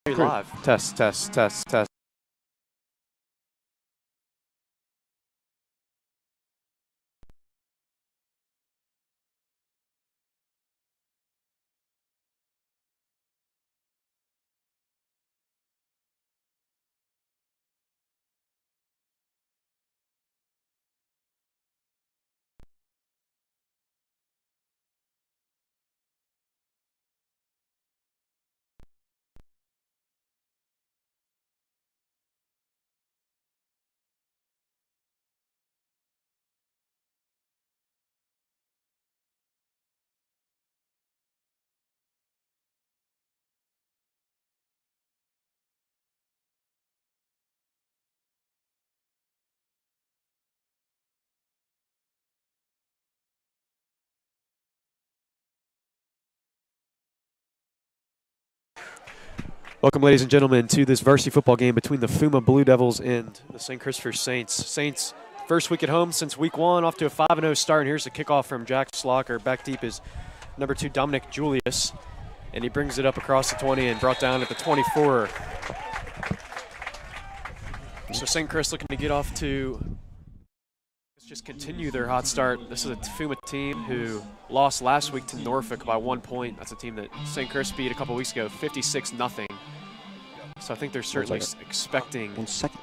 Live. Test, test, test, test. Welcome, ladies and gentlemen, to this varsity football game between the FUMA Blue Devils and the St. Christopher Saints. Saints, first week at home since week 1, off to a 5-0 start. And here's the kickoff from Jack Slocker. Back deep is number 2, Dominic Julius. And he brings it up across the 20 and brought down at the 24. So St. Chris looking to get off to just continue their hot start. This is a FUMA team who lost last week to Norfolk by 1 point. That's a team that St. Chris beat a couple weeks ago, 56-0. So I think they're certainly expecting 1 second.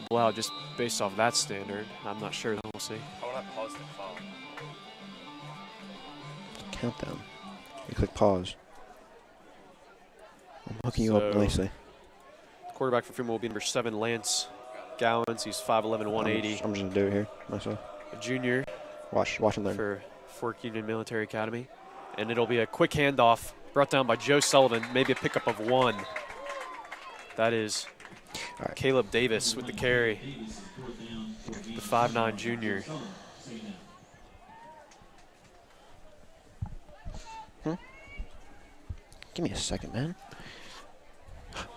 Well, just based off that standard, I'm not sure. We'll see. I want to pause the phone. Countdown. You click pause. I'm hooking you up nicely. The quarterback for FUMA will be number 7, Lance Gowans. He's 5'11", 180. I'm just gonna do it here myself. A junior. Watch and learn. For Fork Union Military Academy, and it'll be a quick handoff brought down by Joe Sullivan. Maybe a pickup of 1. That is Caleb Davis with the carry, the 5'9" junior. Give me a second, man.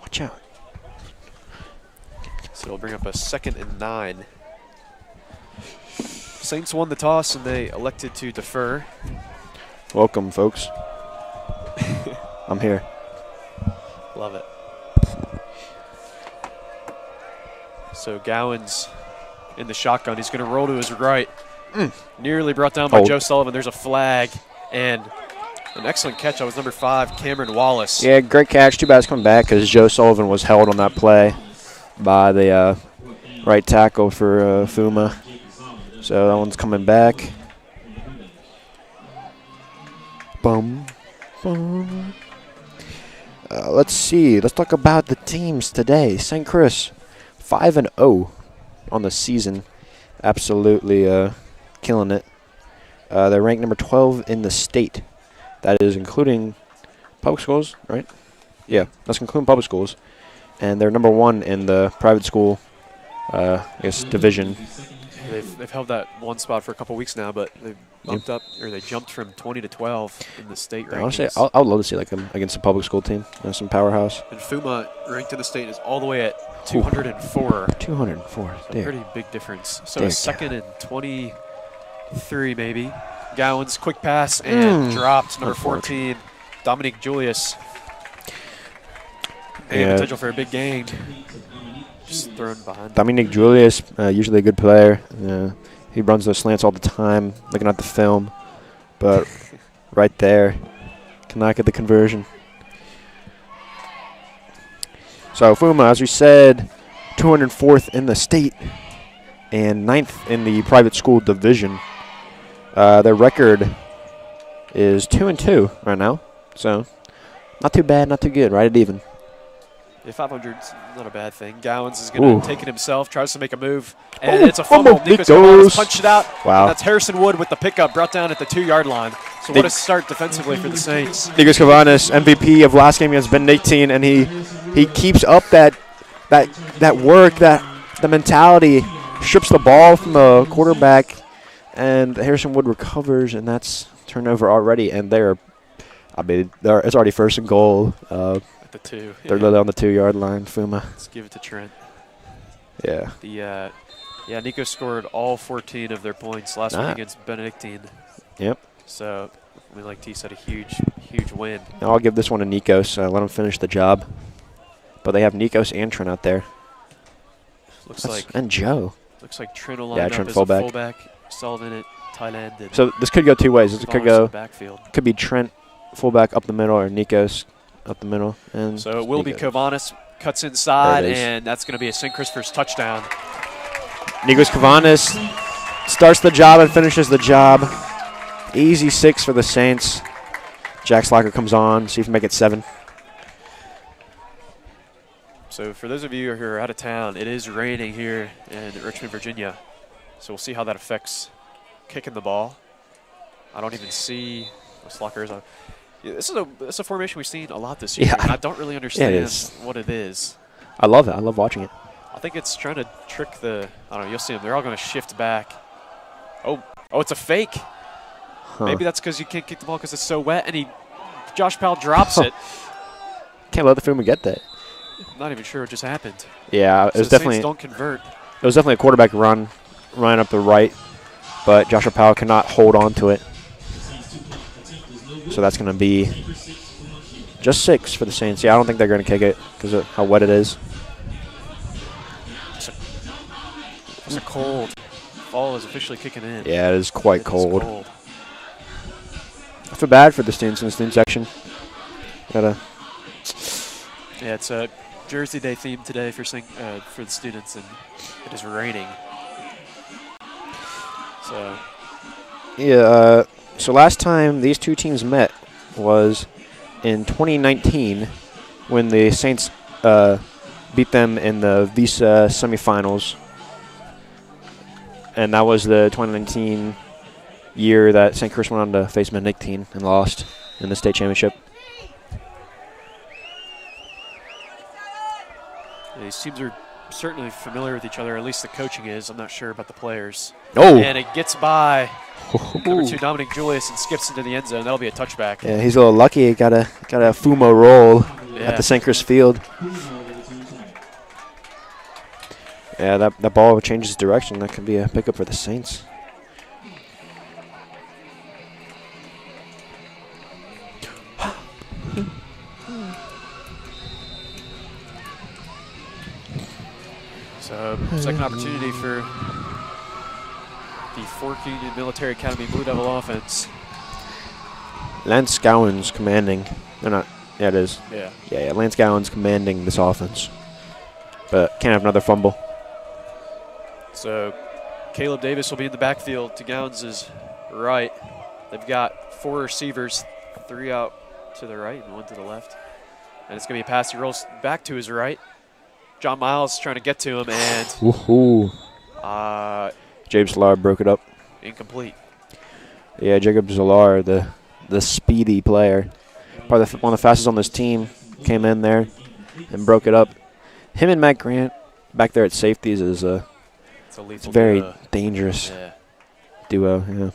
Watch out. So it'll bring up a 2nd and 9. Saints won the toss and they elected to defer. Welcome, folks. I'm here. Love it. So Gowans in the shotgun. He's going to roll to his right. Nearly brought down by Joe Sullivan. There's a flag and an excellent catch. That was number 5, Cameron Wallace. Yeah, great catch. Too bad it's coming back because Joe Sullivan was held on that play by the right tackle for FUMA. So that one's coming back. Boom. Boom. Let's see. Let's talk about the teams today. St. Chris, 5-0 on the season. Absolutely killing it. They're ranked number 12 in the state. That is including public schools, right? Yeah, that's including public schools. And they're number 1 in the private school, division. They've held that one spot for a couple weeks now, but they've bumped up, or they jumped from 20 to 12 in the state rankings. Honestly, I would love to see like them against a public school team, some powerhouse. And FUMA ranked in the state is all the way at 204. 204. So a pretty big difference. So a 2nd and 23 maybe. Gowans quick pass and dropped. Number 14, Dominic Julius. Potential for a big gain. Just thrown behind. Dominic Julius, usually a good player. He runs those slants all the time, looking at the film. But right there, cannot get the conversion. So FUMA, as we said, 204th in the state and 9th in the private school division. Their record is 2-2 right now. So not too bad, not too good, right at even. Yeah, 500's not a bad thing. Gowans is going to take it himself, tries to make a move, and it's a fumble. Nico Scavanis punched it out. Wow. That's Harrison Wood with the pickup, brought down at the 2-yard line. So what a start defensively for the Saints. Nico Scavanis, MVP of last game against Benedictine, and he keeps up that work, the mentality, strips the ball from the quarterback, and Harrison Wood recovers, and that's turnover already. And it's already 1st and goal. The 2. They're literally on the 2-yard line, FUMA. Let's give it to Trent. Yeah. Nico scored all 14 of their points last week against Benedictine. Yep. So I mean, like T said, a huge win. Now I'll give this one to Nikos. Let him finish the job. But they have Nikos and Trent out there. And Joe. Looks like Trent will line up Trent as fullback. a fullback. Sullivan at tight end. So this could go two ways. This could go. Backfield. Could be Trent fullback up the middle or Nikos up the middle. And so it will be Kovanis cuts inside, and that's going to be a St. Christopher's touchdown. Nikos Kovanis starts the job and finishes the job. Easy 6 for the Saints. Jack Slacker comes on. See if we can make it 7. So for those of you who are out of town, it is raining here in Richmond, Virginia. So we'll see how that affects kicking the ball. I don't even see Slackers. This is a formation we've seen a lot this year. Yeah. And I don't really understand what it is. I love it. I love watching it. I think it's trying to trick I don't know, you'll see them. They're all going to shift back. Oh, it's a fake. Huh. Maybe that's because you can't kick the ball because it's so wet, and Josh Powell drops it. Can't let the FUMA get that. I'm not even sure what just happened. Yeah, it was the definitely. Saints don't convert. It was definitely a quarterback run up the right, but Joshua Powell cannot hold on to it. So that's going to be just 6 for the Saints. Yeah, I don't think they're going to kick it because of how wet it is. It's a cold. Fall is officially kicking in. Yeah, it is quite cold. Cold. I feel bad for the students in the student section. Yeah, it's a Jersey Day theme today for the students, and it is raining. So. Yeah. So last time these two teams met was in 2019 when the Saints beat them in the VISAA semifinals. And that was the 2019 year that St. Chris went on to face Benedictine and lost in the state championship. These teams are certainly familiar with each other, at least the coaching is. I'm not sure about the players. Oh! And it gets by number 2, Dominic Julius, and skips into the end zone. That'll be a touchback. Yeah, he's a little lucky. He got a FUMA roll at the St. Chris field. Yeah, that ball changes direction. That could be a pickup for the Saints. So, second opportunity for the Fork Union Military Academy Blue Devil offense. Lance Gowan's commanding. They're not. Yeah, it is. Yeah. Lance Gowan's commanding this offense, but can't have another fumble. So, Caleb Davis will be in the backfield to Gowns' right. They've got 4 receivers, 3 out to the right and 1 to the left. And it's going to be a pass. He rolls back to his right. John Miles trying to get to him, and James Zallar broke it up. Incomplete. Yeah, Jacob Zallar, the speedy player, probably one of the fastest on this team, came in there and broke it up. Him and Matt Grant back there at safeties is it's a lethal very duo. Dangerous duo.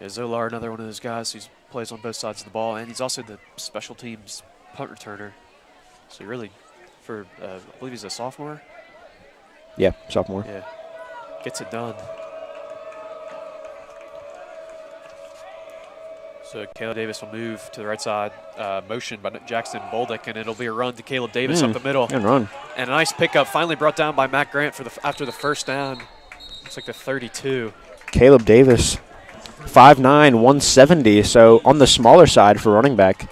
Yeah, Zallar, another one of those guys who plays on both sides of the ball, and he's also the special teams punt returner. So really, for I believe he's a sophomore. Yeah, sophomore. Yeah, gets it done. So Caleb Davis will move to the right side, motion by Jackson Boldick, and it'll be a run to Caleb Davis up the middle. And run. And a nice pickup, finally brought down by Matt Grant after the first down. Looks like the 32. Caleb Davis, 5'9", 170, so on the smaller side for running back.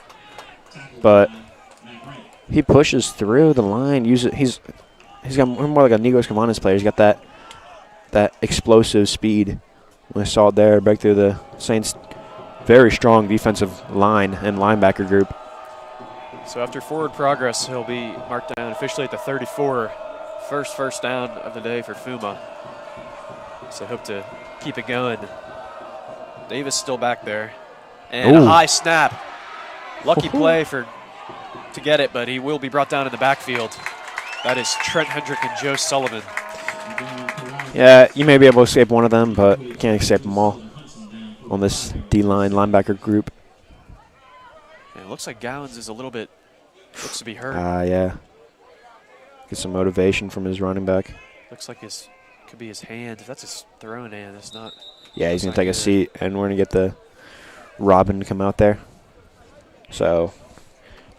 But he pushes through the line. He's got more like a Nikos Kovanis player. He's got that explosive speed. We saw it there, break through the Saints' very strong defensive line and linebacker group. So after forward progress, he'll be marked down officially at the 34. First down of the day for FUMA. So hope to keep it going. Davis still back there. And a high snap. Lucky play to get it, but he will be brought down in the backfield. That is Trent Hendrick and Joe Sullivan. Yeah, you may be able to escape one of them, but you can't escape them all on this D-line linebacker group. And it looks like Gowans is looks to be hurt. Yeah. Get some motivation from his running back. Looks like could be his hand. If that's his throwing hand, it's not. Yeah, he's going to take a seat, and we're going to get the Robin come out there. So,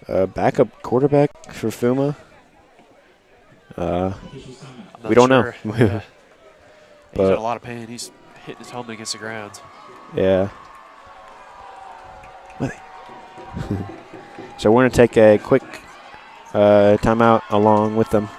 backup quarterback for FUMA. We don't know. Yeah. He's in a lot of pain. He's hitting his helmet against the ground. Yeah. So we're going to take a quick timeout along with them.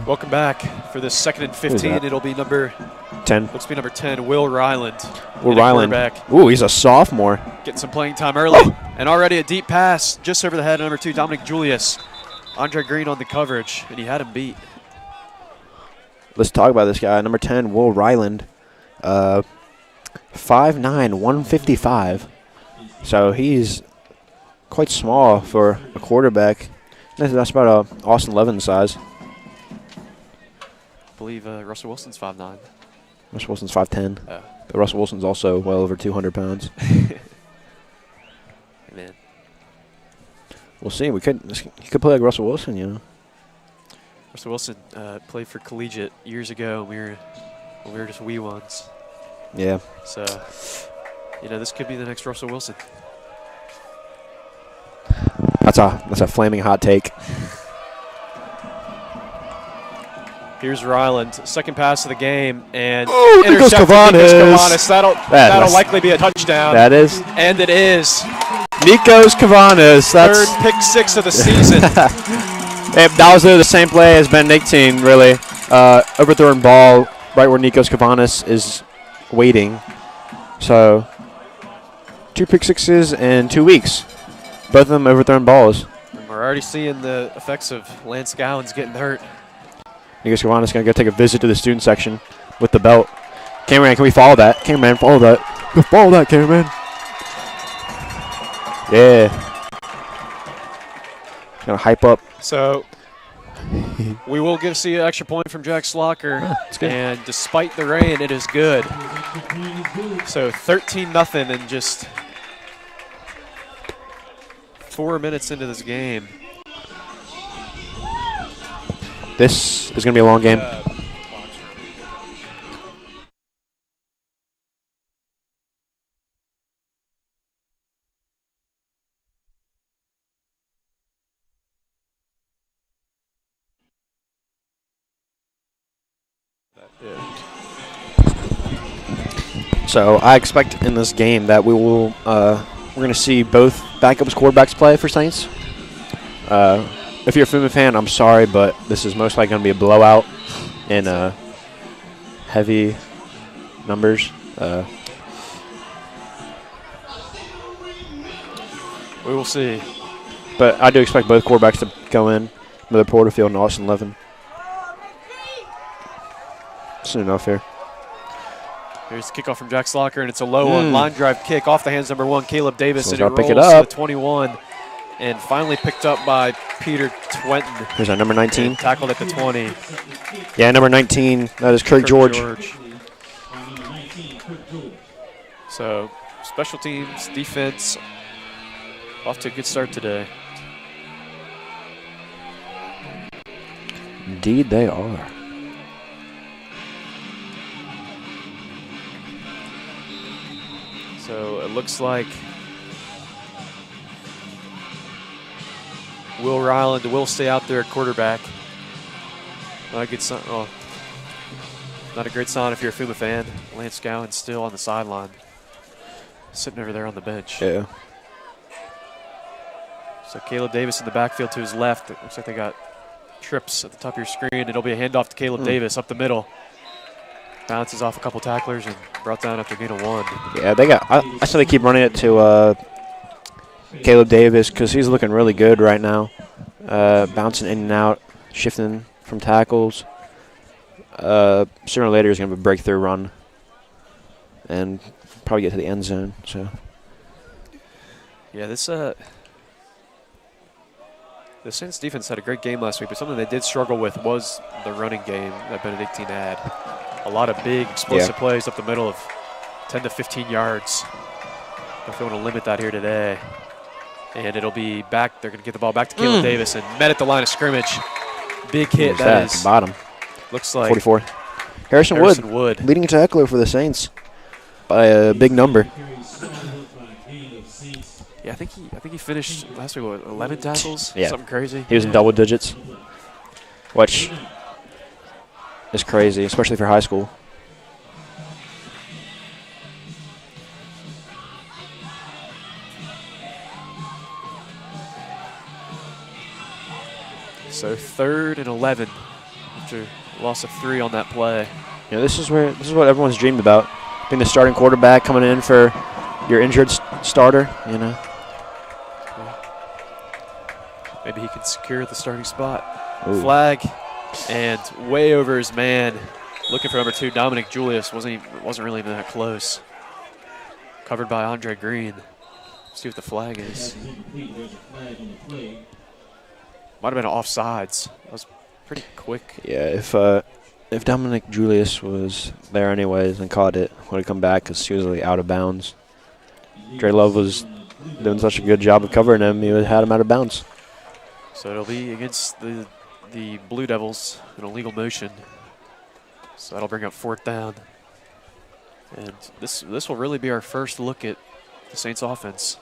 Welcome back for this 2nd and 15. It'll be number 10. Looks to be number 10, Will Ryland. Will Ryland. Ooh, he's a sophomore. Getting some playing time early. And already a deep pass just over the head of number 2, Dominic Julius. Andre Green on the coverage, and he had him beat. Let's talk about this guy. Number 10, Will Ryland. 5'9", 155. So he's quite small for a quarterback. That's about a Austin Levin size. I believe Russell Wilson's 5'9". Russell Wilson's 5'10". Oh. But Russell Wilson's also well over 200 pounds. Man. We'll see. He could play like Russell Wilson, you know. Russell Wilson played for Collegiate years ago. We were just wee ones. Yeah. So, you know, this could be the next Russell Wilson. That's a flaming hot take. Here's Ryland, second pass of the game, and intercepted Kavanis. That'll likely be a touchdown. That is. And it is. Nikos Kavanis. Third pick 6 of the season. That was the same play as Ben 18, really. Overthrowing ball right where Nikos Kavanis is waiting. So, 2 pick 6s in 2 weeks. Both of them overthrown balls. And we're already seeing the effects of Lance Gowans getting hurt. Nikos Kavanis is going to go take a visit to the student section with the belt. Cameraman, can we follow that? Cameraman, follow that. Follow that, cameraman. Yeah. Going to hype up. So, we will get to see an extra point from Jack Slocker. And despite the rain, it is good. So, 13-0 and just 4 minutes into this game. This is going to be a long game. So I expect in this game that we will we're going to see both backups quarterbacks play for Saints. If you're a FUMA fan, I'm sorry, but this is most likely going to be a blowout in heavy numbers. We will see. But I do expect both quarterbacks to go in, Miller Porterfield and Austin Levin. Soon enough here. Here's the kickoff from Jack Slocker, and it's a low one. Line drive kick off the hands number 1, Caleb Davis, So and it rolls pick it up. to the 21. And finally picked up by Peter Twenton. Here's our number 19. Tackled at the 20. Yeah, number 19. That is Kirk George. So, special teams, defense, off to a good start today. Indeed, they are. So it looks like Will Ryland will stay out there at quarterback. Not a good sign. Oh, not a great sign if you're a FUMA fan. Lance Gowan still on the sideline, sitting over there on the bench. Yeah. So Caleb Davis in the backfield to his left. It looks like they got trips at the top of your screen. It'll be a handoff to Caleb Davis up the middle. Bounces off a couple tacklers and brought down after gain of 1. Yeah, they got. I saw they keep running it to Caleb Davis because he's looking really good right now. Bouncing in and out, shifting from tackles. Sooner or later he's going to have a breakthrough run and probably get to the end zone. So yeah, this the Saints defense had a great game last week, but something they did struggle with was the running game that Benedictine had. A lot of big, explosive plays up the middle of 10 to 15 yards. If they want to limit that here today. And it'll be back. They're going to get the ball back to Caleb Davis and met at the line of scrimmage. Big hit. That is bottom. Looks like 44. Harrison Wood, leading tackler for the Saints by a big number. Yeah, I think he finished last week with 11 tackles. Yeah, something crazy. He was in double digits, which is crazy, especially for high school. So 3rd and 11 after loss of 3 on that play. You know, this is what everyone's dreamed about, being the starting quarterback, coming in for your injured starter. You know, maybe he can secure the starting spot. Ooh. Flag, and way over his man, looking for number 2, Dominic Julius. Wasn't really even that close. Covered by Andre Green. Let's see what the flag is. Might have been offsides. That was pretty quick. Yeah, if Dominic Julius was there anyways and caught it, would have come back because he was really out of bounds. Dre Love was doing such a good job of covering him, he would have had him out of bounds. So it'll be against the Blue Devils in a legal motion. So that'll bring up 4th down. And this will really be our first look at the Saints offense.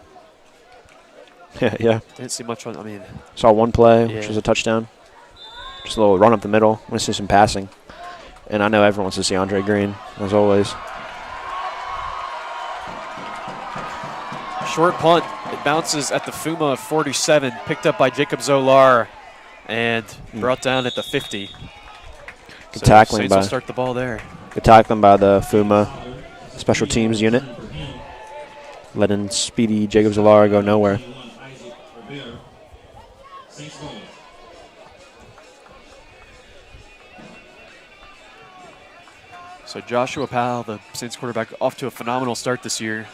Yeah. Didn't see much on, Saw one play, which was a touchdown. Just a little run up the middle. I want to see some passing. And I know everyone wants to see Andre Green, as always. Short punt. It bounces at the FUMA 47, picked up by Jacob Zolar, and brought down at the 50. Good tackling Saints will start the ball there. Good tackling by the FUMA special teams unit, letting speedy Jacob Zolar go nowhere. So Joshua Powell, the Saints quarterback, off to a phenomenal start this year.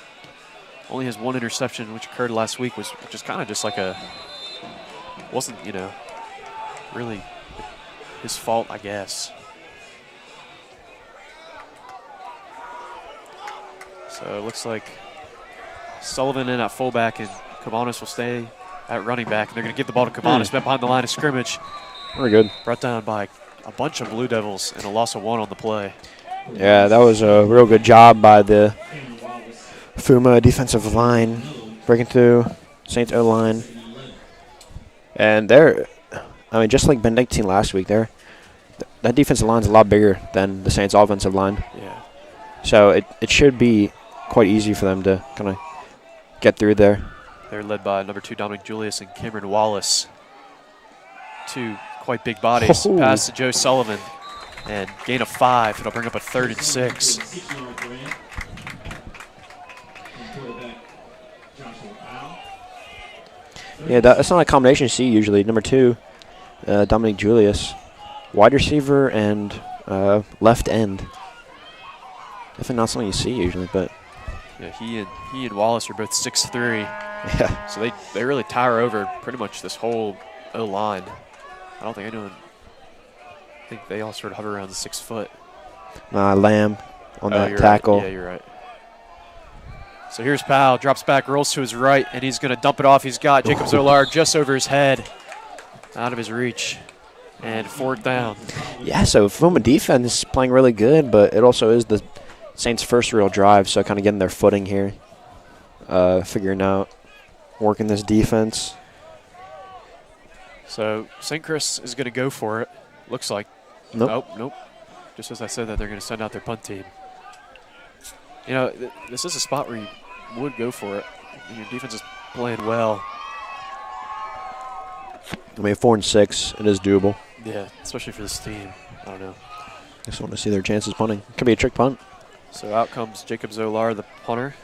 Only has 1 interception, which occurred last week, which is kind of just like wasn't, really his fault, I guess. So it looks like Sullivan in at fullback and Cabanas will stay at running back. And they're going to give the ball to Cabanas back behind the line of scrimmage. Very good. Brought down by a bunch of Blue Devils and a loss of 1 on the play. Yeah, that was a real good job by the FUMA defensive line, breaking through Saints O-line. And just like Benedictine last week, that defensive line's a lot bigger than the Saints offensive line. Yeah. So it should be quite easy for them to kind of get through there. They're led by number 2, Dominic Julius, and Cameron Wallace. 2 quite big bodies. Oh. Pass to Joe Sullivan. And gain of 5. It'll bring up a 3rd and 6. Yeah, that's not a combination you see usually. Number 2, Dominic Julius, wide receiver and left end. Definitely not something you see usually, but yeah, he and Wallace are both 6'3". yeah. So they really tower over pretty much this whole O-line. I don't think anyone. I think they all sort of hover around the 6 foot. Lamb on that tackle. Right. Yeah, you're right. So here's Powell, drops back, rolls to his right, and he's going to dump it off. He's got Jacob Zolar just over his head, out of his reach, and 4th down. Yeah, so FUMA defense is playing really good, but it also is the Saints' first real drive, so kind of getting their footing here. figuring out, working this defense. So St. Chris is going to go for it. Looks like. Nope. Nope. Just as I said that, they're going to send out their punt team. You know, this is a spot where you would go for it. And your defense is playing well. I mean, 4 and 6, it is doable. Yeah, especially for this team. I don't know. Just want to see their chances punting. Could be a trick punt. So out comes Jacob Zolar, the punter.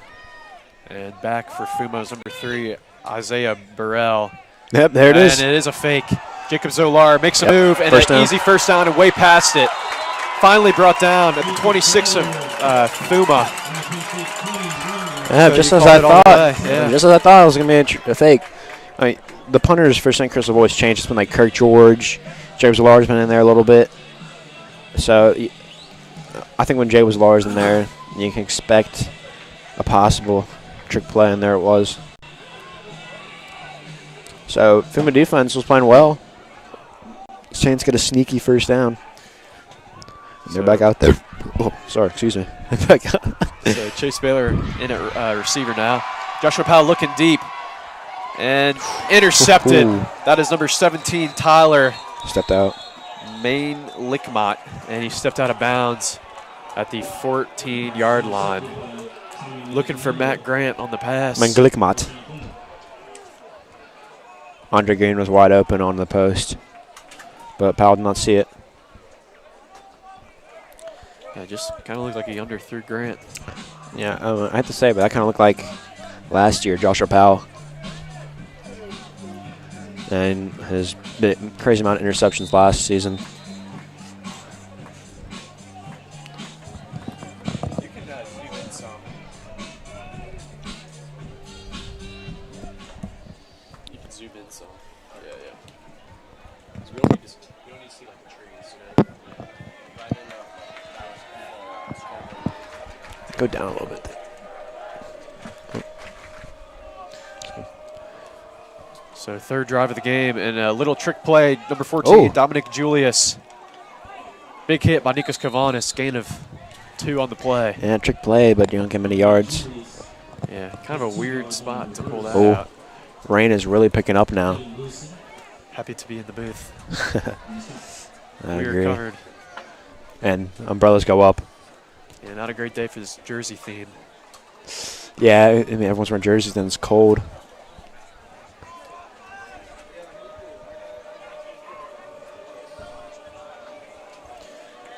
And back for FUMA's number 3, Isaiah Burrell. Yep, there it is. And it is a fake. Jacob Zolar makes a Yep, move, and first an down. easy first down and way past it. Finally brought down at the 26 of FUMA. Yeah, So just you as called I it all thought. the way, yeah. Just as I thought it was going to be a fake. I mean, the punters for St. Chris have always changed. It's been like Kirk George. James Lar's been in there a little bit. So I think when Jay was Lars in there, you can expect a possible trick play, and there it was. So FUMA defense was playing well. Saints get a sneaky first down. And they're back out there. Oh, sorry, excuse me. Back out. So Chase Baylor in at receiver now. Joshua Powell looking deep. And intercepted. Ooh. That is number 17, Tyler Stepped out. Main Lickmott. And he stepped out of bounds at the 14-yard line. Looking for Matt Grant on the pass. Manglikmat. Andre Green was wide open on the post, but Powell did not see it. Yeah, just kind of looked like he underthrew Grant. Yeah, I have to say, but that kind of looked like last year, Joshua Powell. And his crazy amount of interceptions last season. You can zoom in some. You can zoom in some. Yeah. 'Cause we don't need to see like the trees, you know. Go down a little bit. So third drive of the game, and a little trick play, number 14, Oh. Dominic Julius. Big hit by Nikos Kavanis, gain of 2 on the play. Yeah, trick play, but you don't get many yards. Yeah, kind of a weird spot to pull that Oh. out. Rain is really picking up now. Happy to be in the booth. I We are agree. covered. And umbrellas go up. Yeah, not a great day for this jersey theme. Yeah, I mean, everyone's wearing jerseys, then it's cold.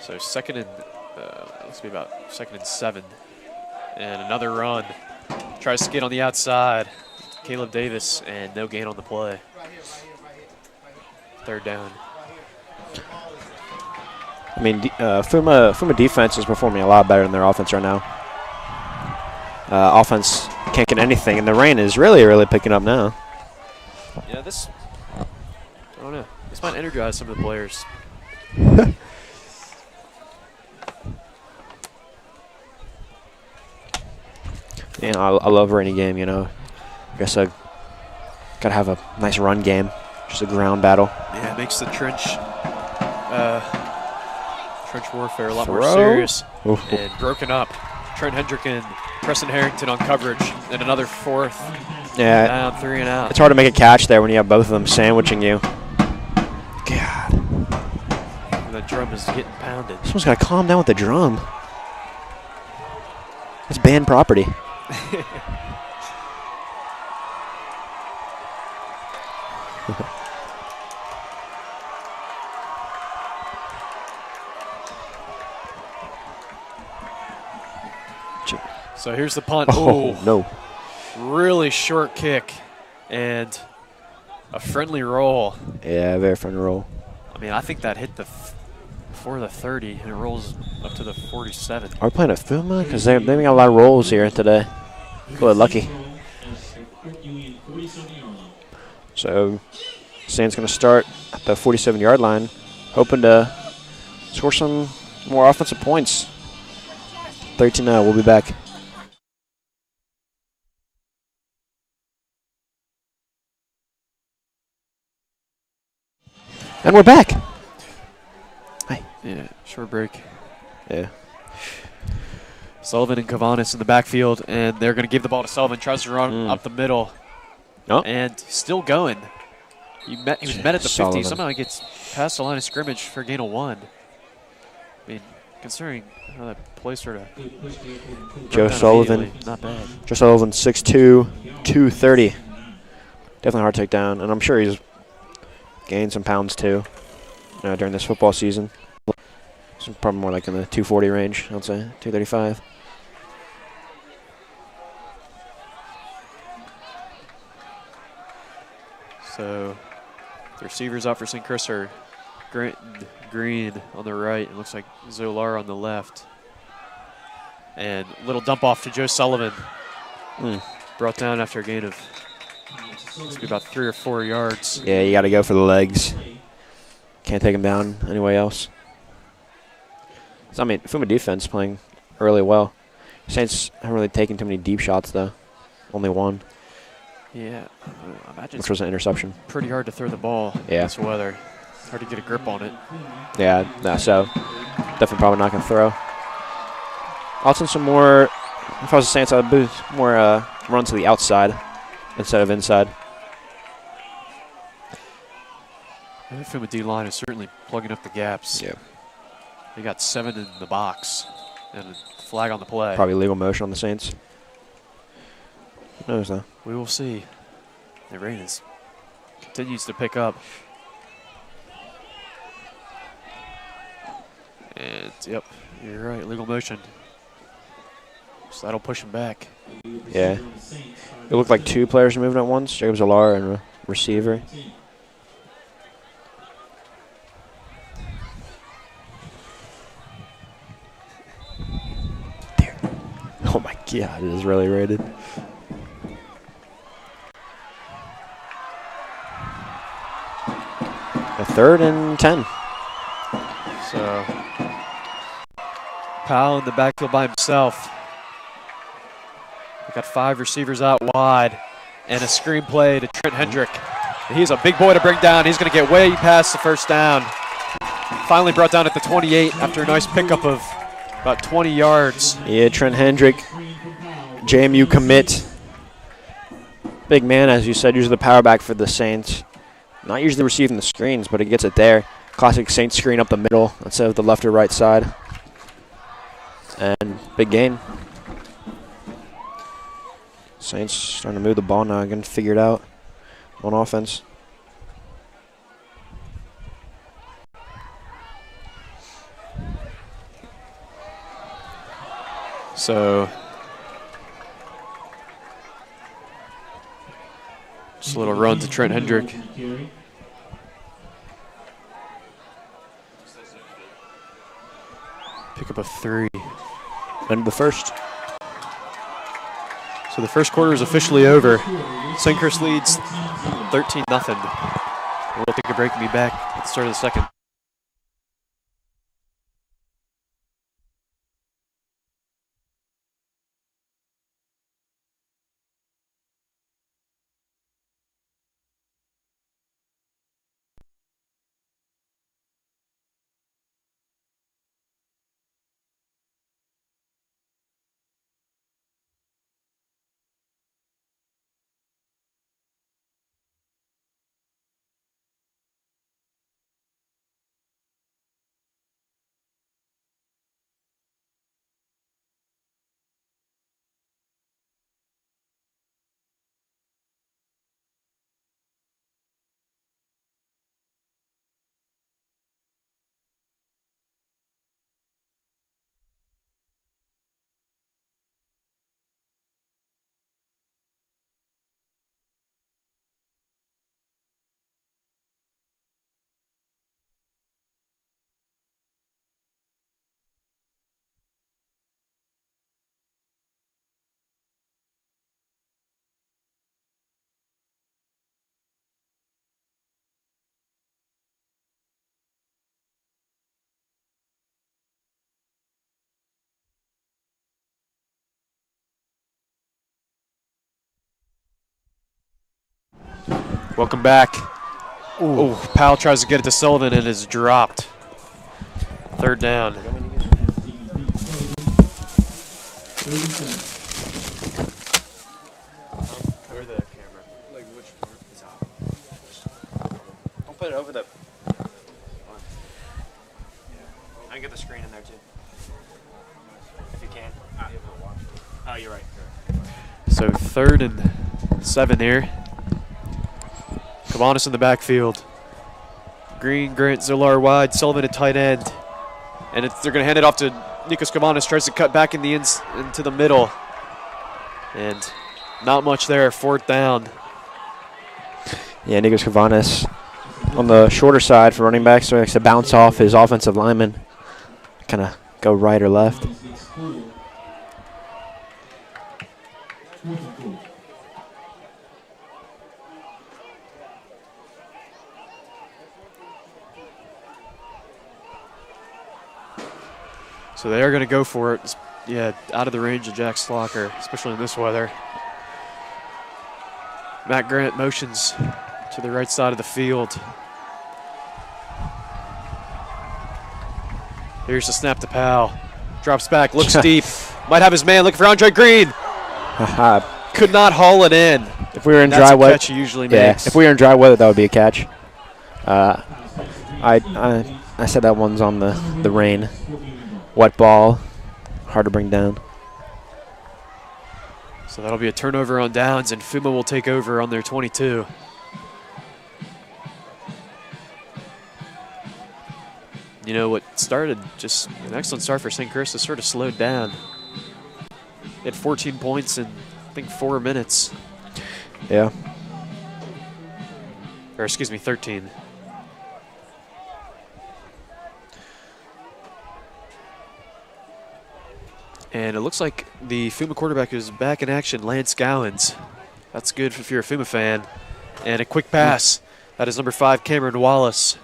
So second and, let's be about 2nd and 7. And another run. Tries to get on the outside. Caleb Davis, and no gain on the play. Third down. I mean, FUMA defense is performing a lot better than their offense right now. Offense can't get anything, and the rain is really picking up now. Yeah, I don't know. This might energize some of the players. You know, I love a rainy game, you know. I guess I got to have a nice run game, just a ground battle. Yeah, it makes the trench warfare a lot more Throw? serious. Ooh. And broken up. Trent Hendrick and Preston Harrington on coverage. And another 4th Yeah, down, 3 and out. it's hard to make a catch there when you have both of them sandwiching you. God. And the drum is getting pounded. Someone's got to calm down with the drum. It's banned property. So here's the punt. Oh, Ooh, no. really short kick and a friendly roll. Yeah, very fun roll. I mean, I think that hit before the 30, and it rolls up to the 47. Are we playing a FUMA? Because they've got a lot of rolls here today. Good, lucky. So, Saints going to start at the 47-yard line, hoping to score some more offensive points. 13-0, we'll be back. And we're back. Hi. Yeah, short break. Yeah. Sullivan and Kavanis in the backfield, and they're going to give the ball to Sullivan. Tries to run up the middle, and still going. He was met at the 50. Somehow he gets past the line of scrimmage for a gain of 1. I mean, considering how that play sort of Joe Sullivan, not bad. Joe Sullivan, 6'2", 230. Definitely hard to take down, and I'm sure he's gained some pounds too during this football season. So probably more like in the 240 range, I'd say, 235. So the receivers out for St. Chris are Grant Green on the right. It looks like Zolar on the left. And little dump off to Joe Sullivan. Brought down after a gain of must be about 3 or 4 yards. Yeah, you got to go for the legs. Can't take him down any way else. So, I mean, FUMA defense playing really well. Saints haven't really taken too many deep shots, though. Only one. Yeah, which was an interception. Pretty hard to throw the ball in this weather. Hard to get a grip on it. Yeah, so definitely probably not going to throw. I'll send some more, if I was the Saints, I would do more run to the outside instead of inside. The FUMA D-line is certainly plugging up the gaps. Yeah. They got 7 in the box and a flag on the play. Probably legal motion on the Saints. Who knows, though? We will see. The rain continues to pick up. And, yep, you're right, legal motion. So that'll push him back. Yeah. It looked like 2 players moving at once, Jacob Zolar and a receiver. Oh my God, it is really rated. A 3rd and 10. So, Powell in the backfield by himself. They got 5 receivers out wide and a screen play to Trent Hendrick. He's a big boy to bring down. He's going to get way past the first down. Finally brought down at the 28 after a nice pickup of about 20 yards. Yeah, Trent Hendrick, JMU commit. Big man, as you said, usually the power back for the Saints. Not usually receiving the screens, but he gets it there. Classic Saints screen up the middle instead of the left or right side. And big gain. Saints starting to move the ball now, getting figured out on offense. So, just a little run to Trent Hendrick. Pick up a 3. End the first. So the first quarter is officially over. St. Chris leads 13-0. We'll take a break and be back at the start of the second. Welcome back. Oh, Powell tries to get it to Sullivan and is dropped. 3rd down. Over the camera. Like which part is out? Don't put it over the. I can get the screen in there too. If you can. Oh, you're right. So 3rd and 7 here. Kavanis in the backfield. Green, Grant, Zillar wide, Sullivan at tight end. And they're going to hand it off to Nikos Kavanis, tries to cut back in the into the middle. And not much there, 4th down. Yeah, Nikos Kavanis on the shorter side for running back, so he likes to bounce off his offensive lineman. Kind of go right or left. So they are going to go for it. Yeah, out of the range of Jack Slocker, especially in this weather. Matt Grant motions to the right side of the field. Here's the snap to Powell. Drops back, looks deep. Might have his man looking for Andre Green. Could not haul it in. If we were in That's dry a weather, catch he usually makes. if we were in dry weather, that would be a catch. I said that one's on the rain. Wet ball, hard to bring down. So that'll be a turnover on downs, and FUMA will take over on their 22. You know, what started just an excellent start for St. Chris has sort of slowed down. They had 14 points in, I think, 4 minutes. Yeah. Or, excuse me, 13. And it looks like the FUMA quarterback is back in action, Lance Gowans. That's good if you're a FUMA fan. And a quick pass. That is number 5, Cameron Wallace.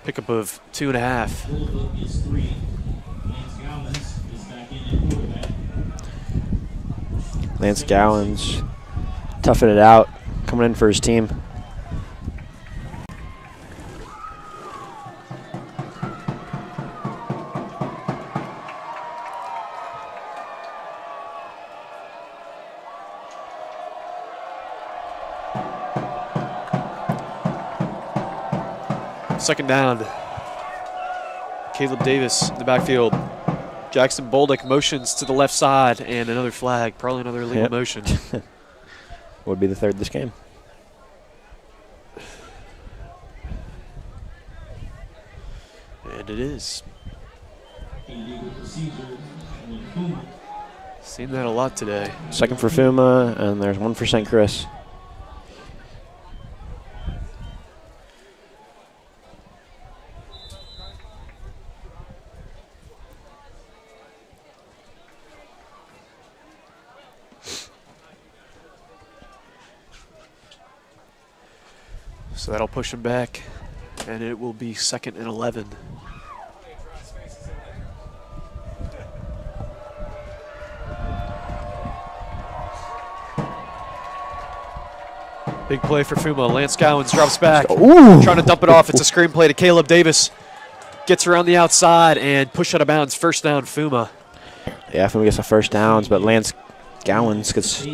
Pickup of 2.5. Lance Gowans toughing it out, coming in for his team. Second down. Caleb Davis in the backfield. Jackson Boldick motions to the left side, and another flag, probably another illegal motion. Would be the 3rd this game. And it is. Seen that a lot today. 2nd for FUMA, and there's 1 for St. Chris. So that'll push him back, and it will be 2nd and 11. Big play for FUMA. Lance Gowans drops back. Ooh. Trying to dump it off. It's a screen play to Caleb Davis. Gets around the outside and push out of bounds. 1st down, FUMA. Yeah, FUMA gets the 1st downs, but Lance Gowans gets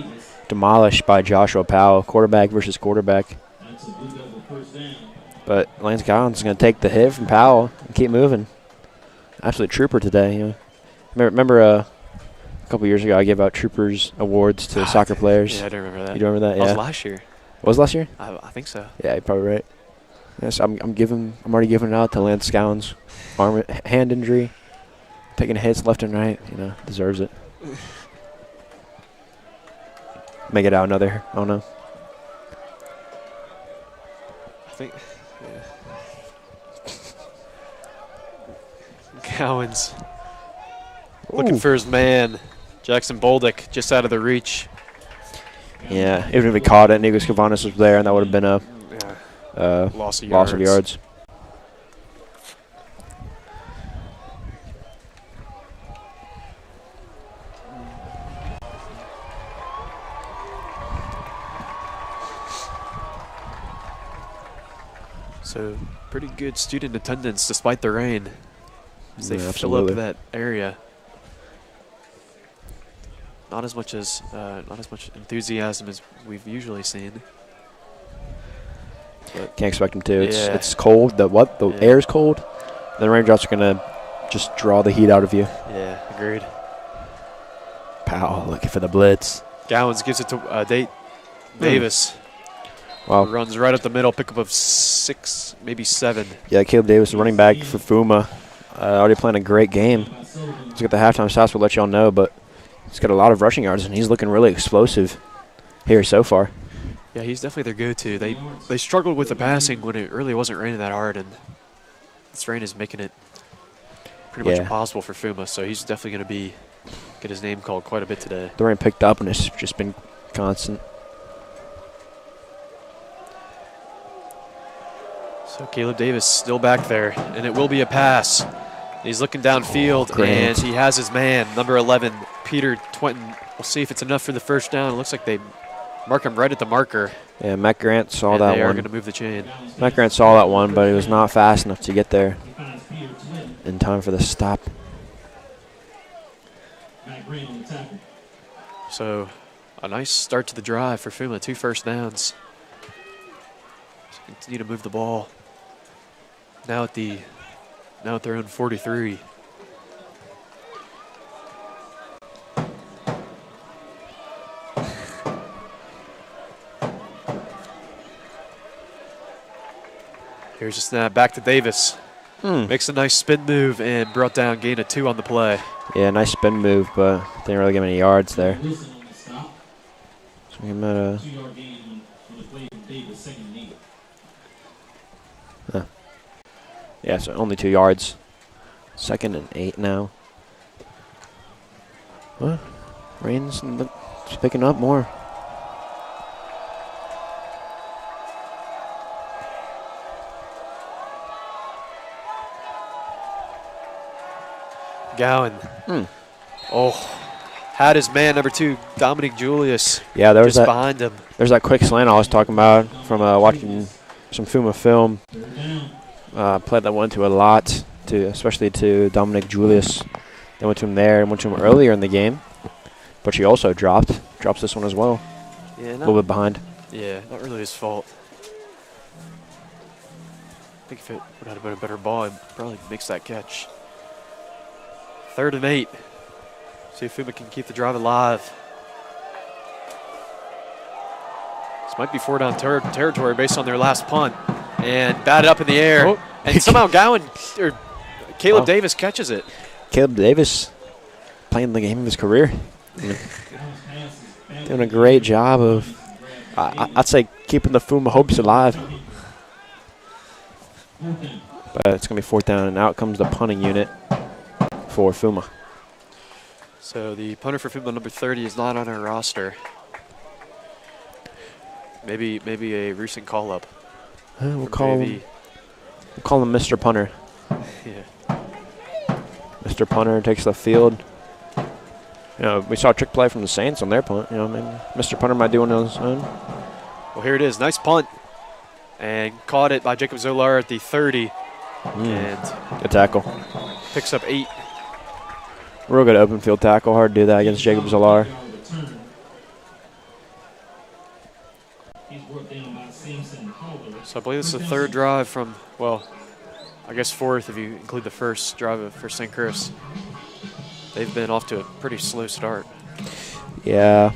demolished by Joshua Powell. Quarterback versus quarterback. But Lance Gowans is going to take the hit from Powell and keep moving. Absolute trooper today. You know. Remember a couple years ago I gave out troopers awards to soccer players. Yeah, I do remember that. You do remember that? That Yeah. was last year. Was it last year? I think so. Yeah, you're probably right. Yes, I'm already giving it out to Lance Gowans. Hand injury, taking hits left and right. You know, deserves it. Make it out another. I don't know. I think. Gowans looking for his man. Jackson Boldick just out of the reach. Yeah, even if he caught it, Nikos Kavanis was there, and that would have been a loss of yards. So pretty good student attendance despite the rain as they fill absolutely. up that area. not as much enthusiasm as we've usually seen. But Can't expect them to. yeah. It's cold. The air's cold. The raindrops are going to just draw the heat out of you. Yeah, agreed. Powell looking for the blitz. Gowans gives it to Davis. Wow. Runs right up the middle, pickup of 6, maybe 7. Yeah, Caleb Davis, the running back for FUMA, already playing a great game. Let's get the halftime stats. We'll let y'all know, but he's got a lot of rushing yards, and he's looking really explosive here so far. Yeah, he's definitely their go-to. They struggled with the passing when it really wasn't raining that hard, and this rain is making it pretty much impossible for FUMA, so he's definitely going to get his name called quite a bit today. The rain picked up, and it's just been constant. So Caleb Davis still back there, and it will be a pass. He's looking downfield, and he has his man, number 11, Peter Twinton. We'll see if it's enough for the first down. It looks like they mark him right at the marker. Yeah, Matt Grant saw that one. They are going to move the chain. Matt Grant saw that one, but he was not fast enough to get there in time for the stop. So a nice start to the drive for FUMA, 2 first downs. So continue to move the ball. Now at their own 43. Here's a snap back to Davis. Makes a nice spin move and brought down, gain of 2 on the play. Yeah, nice spin move, but didn't really give him any yards there. So he might have. Yeah, so only 2 yards. 2nd and 8 now. What? Rain's picking up more. Gowan. Oh, had his man, number 2, Dominic Julius. Yeah, there was just behind him. There's that quick slant I was talking about from watching some FUMA film. Played that one to a lot, especially to Dominic Julius. They went to him there and went to him earlier in the game, but she also drops this one as well. Yeah, a little bit behind. Yeah, not really his fault. I think if it would have been a better ball, he probably makes that catch. 3rd and 8. See if FUMA can keep the drive alive. This might be 4 down territory based on their last punt. And batted up in the air. Oh. And somehow Caleb Davis catches it. Caleb Davis playing the game of his career. Doing a great job of, I'd say, keeping the FUMA hopes alive. But it's going to be 4th down, and out comes the punting unit for FUMA. So the punter for FUMA, number 30, is not on our roster. Maybe a recent call-up. We'll call him Mr. Punter. Yeah. Mr. Punter takes the field. You know, we saw a trick play from the Saints on their punt. You know, maybe Mr. Punter might do one on his own. Well, here it is. Nice punt. And caught it by Jacob Zolar at the 30. And good tackle. Picks up 8. Real good open field tackle. Hard to do that against Jacob Zolar. So I believe this is the 3rd drive from, well, I guess 4th if you include the first drive for St. Chris. They've been off to a pretty slow start. Yeah.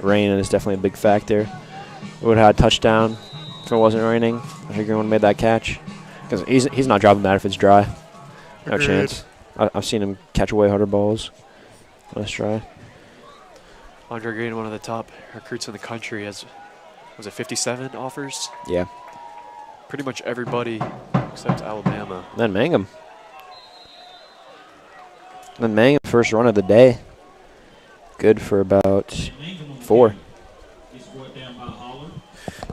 Rain is definitely a big factor. We would have had a touchdown if it wasn't raining. I think everyone made that catch. Because he's not dropping that if it's dry. No chance. I've seen him catch away harder balls when it's dry. Andre Green, one of the top recruits in the country, has, was it 57 offers? Yeah. Pretty much everybody except Alabama. Then Mangum. First run of the day. Good for about 4.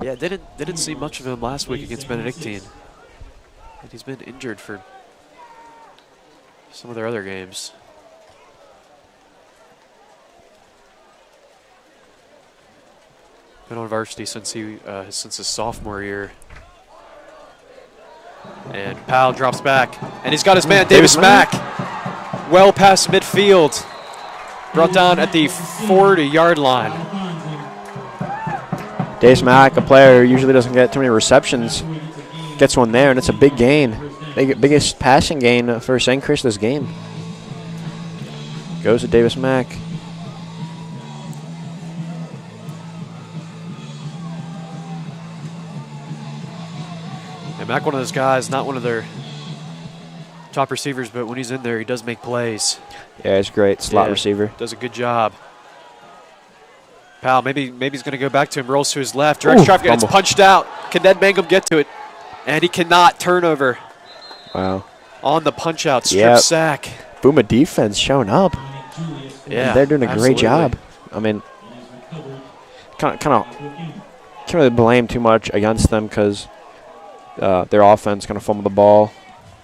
Yeah, didn't see much of him last week against Benedictine. And he's been injured for some of their other games. Been on varsity since his sophomore year. And Powell drops back, and he's got his man Davis back, well past midfield. brought down at the 40-yard line. Davis Mack, a player who usually doesn't get too many receptions, gets one there, and it's a big gain. Biggest passing gain for St. Chris this game. Goes to Davis Mack. And Mack, one of those guys, not one of their top receivers, but when he's in there, he does make plays. Yeah, he's great. Slot receiver. Does a good job. Powell, maybe he's going to go back to him. Rolls to his left. Direct traffic gets punched out. Can Ned Mangum get to it? And he cannot. Turnover. Wow. On the punch out. Strip sack. FUMA defense showing up. Yeah, they're doing a great job. I mean, kind of can't really blame too much against them because their offense kind of fumbled the ball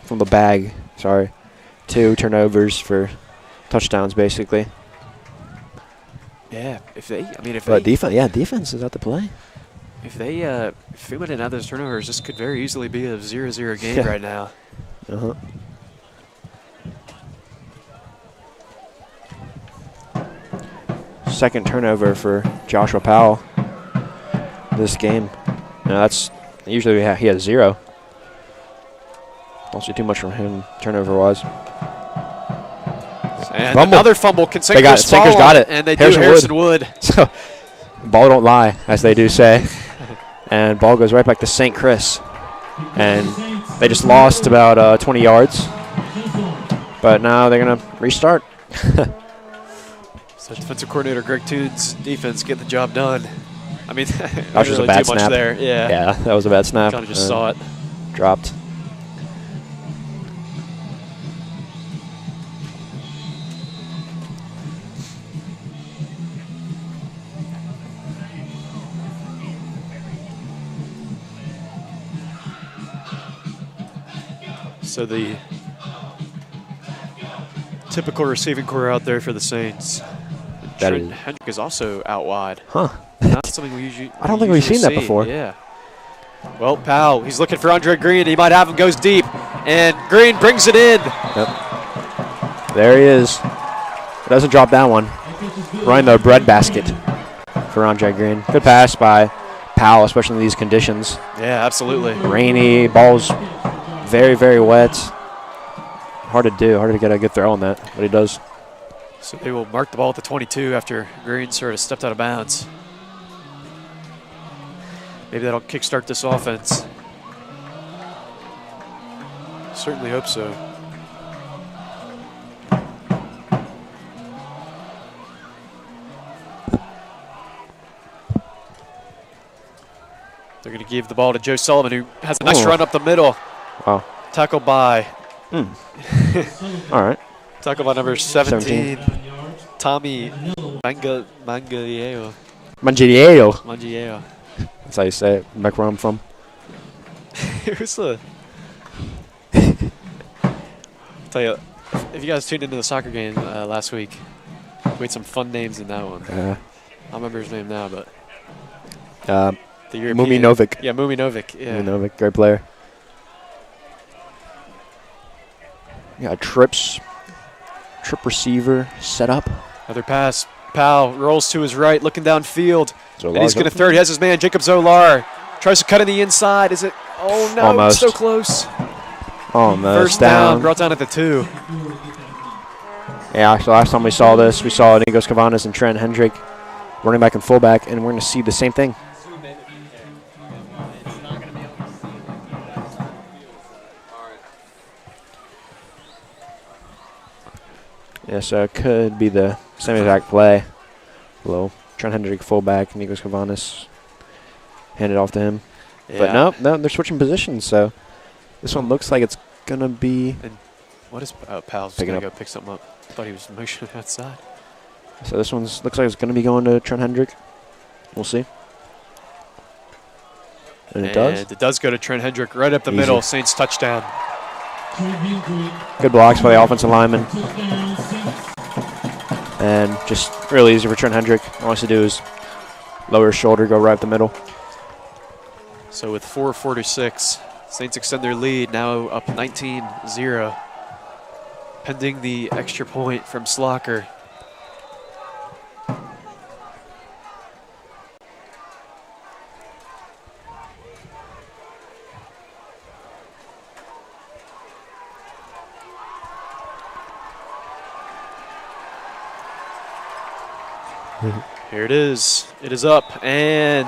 from the bag. Sorry, 2 turnovers for touchdowns basically. Yeah, defense is out to play. If FUMA didn't have those turnovers, this could very easily be a 0-0 game right now. Second turnover for Joshua Powell this game. That's usually he has 0. Don't see too much from him turnover-wise. And another fumble. Can St. Chris got it. And they do Harrison Wood. So, ball don't lie, as they do say. And ball goes right back to St. Chris. And they just lost about 20 yards. But now they're going to restart. So defensive coordinator Greg Toon's defense get the job done. I mean, that was just a bad snap. There. Yeah, that was a bad snap. Kind of just saw it. Dropped. So the typical receiving core out there for the Saints. Trent Hendrick is also out wide. Huh. Not something we usually I don't think we've seen that before. Yeah. Well, Powell, he's looking for Andre Green. He might have him, goes deep. And Green brings it in. Yep. There he is. Doesn't drop that one. Right in the breadbasket for Andre Green. Good pass by Powell, especially in these conditions. Yeah, absolutely. Rainy, ball's very, very wet. Hard to do. Hard to get a good throw on that, but he does. So they will mark the ball at the 22 after Green sort of stepped out of bounds. Maybe that'll kickstart this offense. Certainly hope so. They're going to give the ball to Joe Sullivan, who has a nice run up the middle. Wow. Tackled by. All right. Tackled by number 17. Tommy Mangiello. That's how you say it, back where I'm from. It was a... tell you, if you guys tuned into the soccer game last week, we had some fun names in that one. I don't remember his name now, but... the European. Muminovic. Yeah, Muminovic. Yeah. Muminovic, great player. Yeah, trip receiver set up. Another pass. Powell rolls to his right, looking downfield. And he's going to throw it. He has his man, Jacob Zolar. Tries to cut in the inside. Is it? Oh, no. Almost. So close. Almost. First down. Brought down at the 2. Yeah, actually, last time we saw this, we saw Nigos Cavanas and Trent Hendrick running back and fullback, and we're going to see the same thing. Yeah, so it could be the same exact play. Low. Trent Hendrick fullback, Nikos Cavanas hand it off to him. Yeah. But no, they're switching positions, so this one looks like it's going to be... And what is Powell's going to go pick something up? I thought he was motioning outside. So this one looks like it's going to be going to Trent Hendrick. We'll see. And it does. And it does go to Trent Hendrick right up the middle. Saints touchdown. Good blocks by the offensive lineman. And just really easy for Trent Hendrick. All he wants to do is lower his shoulder, go right up the middle. So with 4:46, Saints extend their lead, now up 19-0. Pending the extra point from Slocker. Here it is. It is up and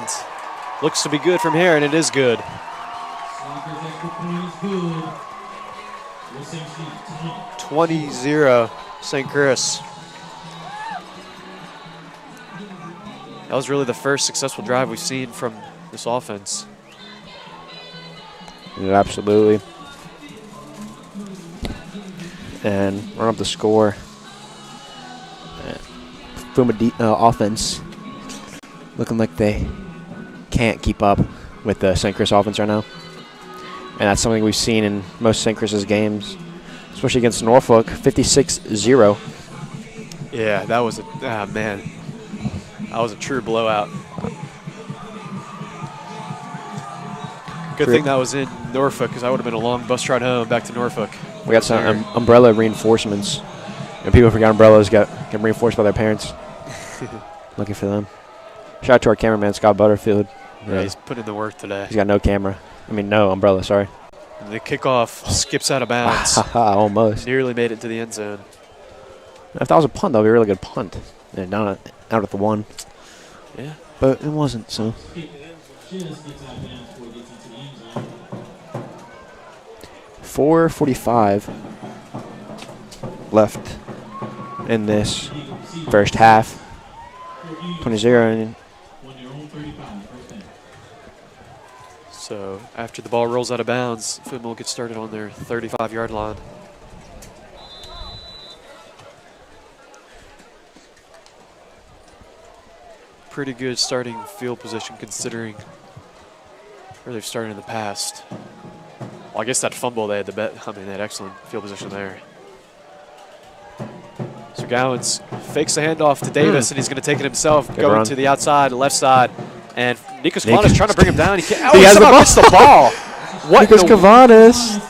looks to be good from here, and it is good. 20-0 St. Chris. That was really the first successful drive we've seen from this offense. Yeah, absolutely. And run up the score. FUMA offense looking like they can't keep up with the St. Chris offense right now. And that's something we've seen in most St. Chris's games, especially against Norfolk, 56-0. Yeah, that was man. That was a true blowout. Good thing that was in Norfolk, because I would have been a long bus ride home back to Norfolk. We got some umbrella reinforcements. And people forgot umbrellas get reinforced by their parents. Looking for them. Shout out to our cameraman, Scott Butterfield. Yeah, he's putting in the work today. He's got no camera. I mean, no umbrella, sorry. And the kickoff skips out of bounds. Almost. Nearly made it to the end zone. If that was a punt, that would be a really good punt. And down out at the 1. Yeah. But it wasn't, so. 4:45 left in this first half. 20-0. So after the ball rolls out of bounds, FUMA will get started on their 35-yard line. Pretty good starting field position considering where they've started in the past. Well, I guess that fumble they had they had excellent field position there. So Gowans fakes the handoff to Davis, and he's going to take it himself, going to the outside, left side. And Nikos Kavanis trying to bring him down. He can't. Oh, he somehow gets the ball. What? Nikos Kavanis.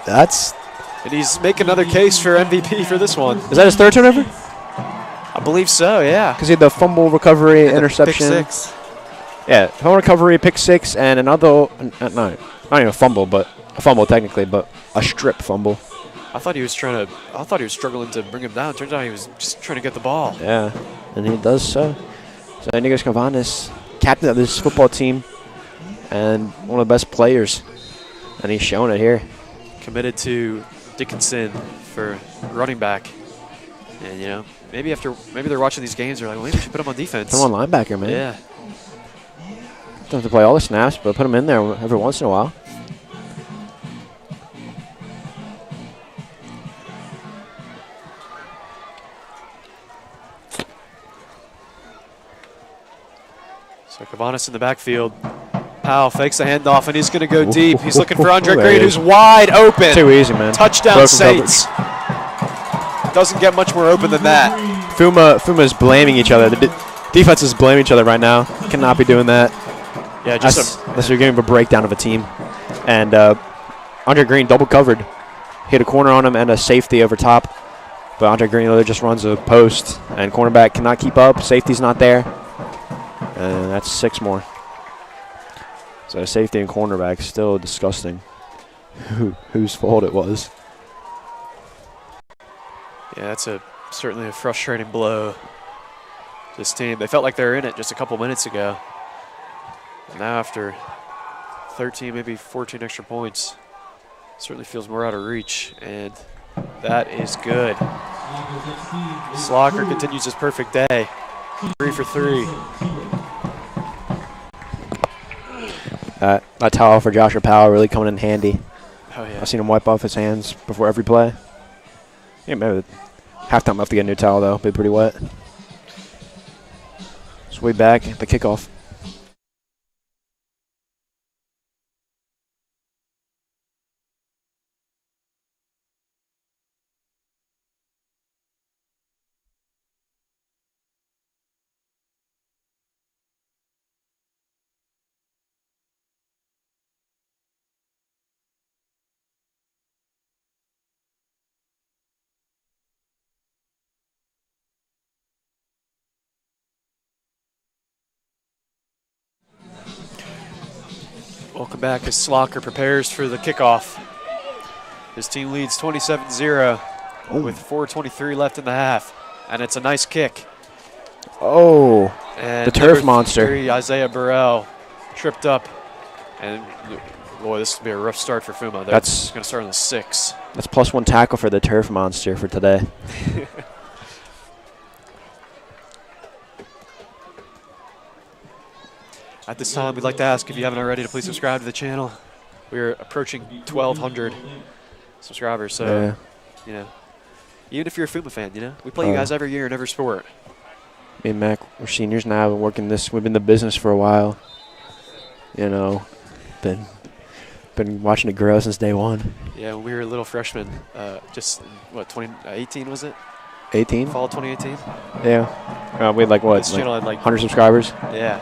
That's. And he's making another case for MVP for this one. Is that his third turnover? I believe so, yeah. Because he had the fumble recovery, interception. Pick 6. Yeah, fumble recovery, pick 6, and another. No, not even a fumble, but a fumble technically, but a strip fumble. I thought he was struggling to bring him down. Turns out he was just trying to get the ball. Yeah, and he does so. So Nikos Kavanis, captain of this football team, and one of the best players, and he's showing it here. Committed to Dickinson for running back, and you know maybe they're watching these games. They're like, well, maybe we should put him on defense. Put him on linebacker, man. Yeah. Don't have to play all the snaps, but put him in there every once in a while. So Kavanis in the backfield. Powell fakes the handoff, and he's going to go deep. He's looking for Andre Green, who's wide open. Too easy, man. Touchdown Saints. Doesn't get much more open than that. FUMA is blaming each other. The defense is blaming each other right now. Cannot be doing that. Yeah, unless you're giving a breakdown of a team. And Andre Green double covered. Hit a corner on him and a safety over top. But Andre Green literally just runs a post, and cornerback cannot keep up. Safety's not there. And that's 6 more. So safety and cornerback still disgusting. Whose fault it was. Yeah, that's certainly a frustrating blow to this team. They felt like they were in it just a couple minutes ago. And now after 13, maybe 14 extra points, certainly feels more out of reach. And that is good. Slocker continues his perfect day. 3 for 3. That towel for Joshua Powell really coming in handy. Oh, yeah. I've seen him wipe off his hands before every play. Yeah, maybe halftime left to get a new towel, though. Be pretty wet. So way back at the kickoff. Welcome back as Slocker prepares for the kickoff. His team leads 27-0 with 4:23 left in the half. And it's a nice kick. Oh, And the turf number monster. 3, Isaiah Burrell, tripped up. And, boy, this will be a rough start for FUMA. They're That's going to start on the 6. That's +1 tackle for the turf monster for today. At this time, we'd like to ask if you haven't already to please subscribe to the channel. We're approaching 1,200 subscribers, so, Yeah. you know, even if you're a FUMA fan, you know, we play you guys every year in every sport. Me and Mac, we're seniors now. Been working this. We've been in the business for a while. You know, been watching it grow since day one. Yeah, when we were little freshmen, just, what, 2018 was it? 18? Fall 2018? Yeah. We had like what? This channel had like 100 subscribers? Yeah.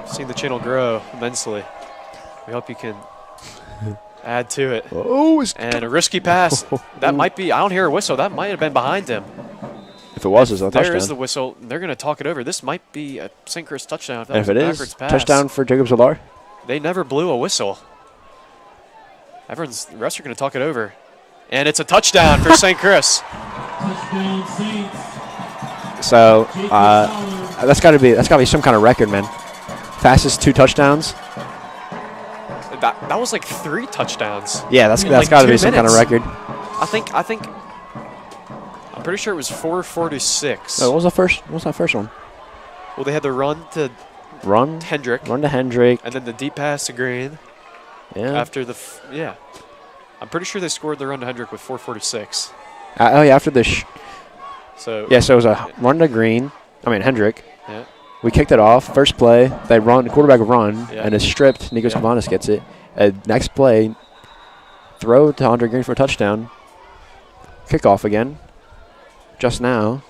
Seen the channel grow immensely. We hope you can add to it. Oh, and a risky pass. That might be, I don't hear a whistle. That might have been behind him. If it was, it's a touchdown. There is the whistle. They're going to talk it over. This might be a St. Chris touchdown. If, that and if was it a is, backwards pass. touchdown for Jacob Zolar. They never blew a whistle. The refs are going to talk it over. And it's a touchdown for St. Chris. So that's got to be some kind of record, man. Fastest 2 touchdowns. That was like 3 touchdowns. Yeah, that's like got to 2 be some kind of minutes. record. I'm pretty sure it was 4:46. Oh, what was that first one? Well, they had the run to Hendrick. Run to Hendrick. And then the deep pass to Green. Yeah. After the yeah. I'm pretty sure they scored the run to Hendrick with 4:46. Oh yeah, after the So yeah, so it was a run to Hendrick. Yeah. We kicked it off. First play, they run, quarterback run, Yeah. and it's stripped. Nikos Kavanis gets it. Next play, throw to Andre Green for a touchdown. Kickoff again. Just now,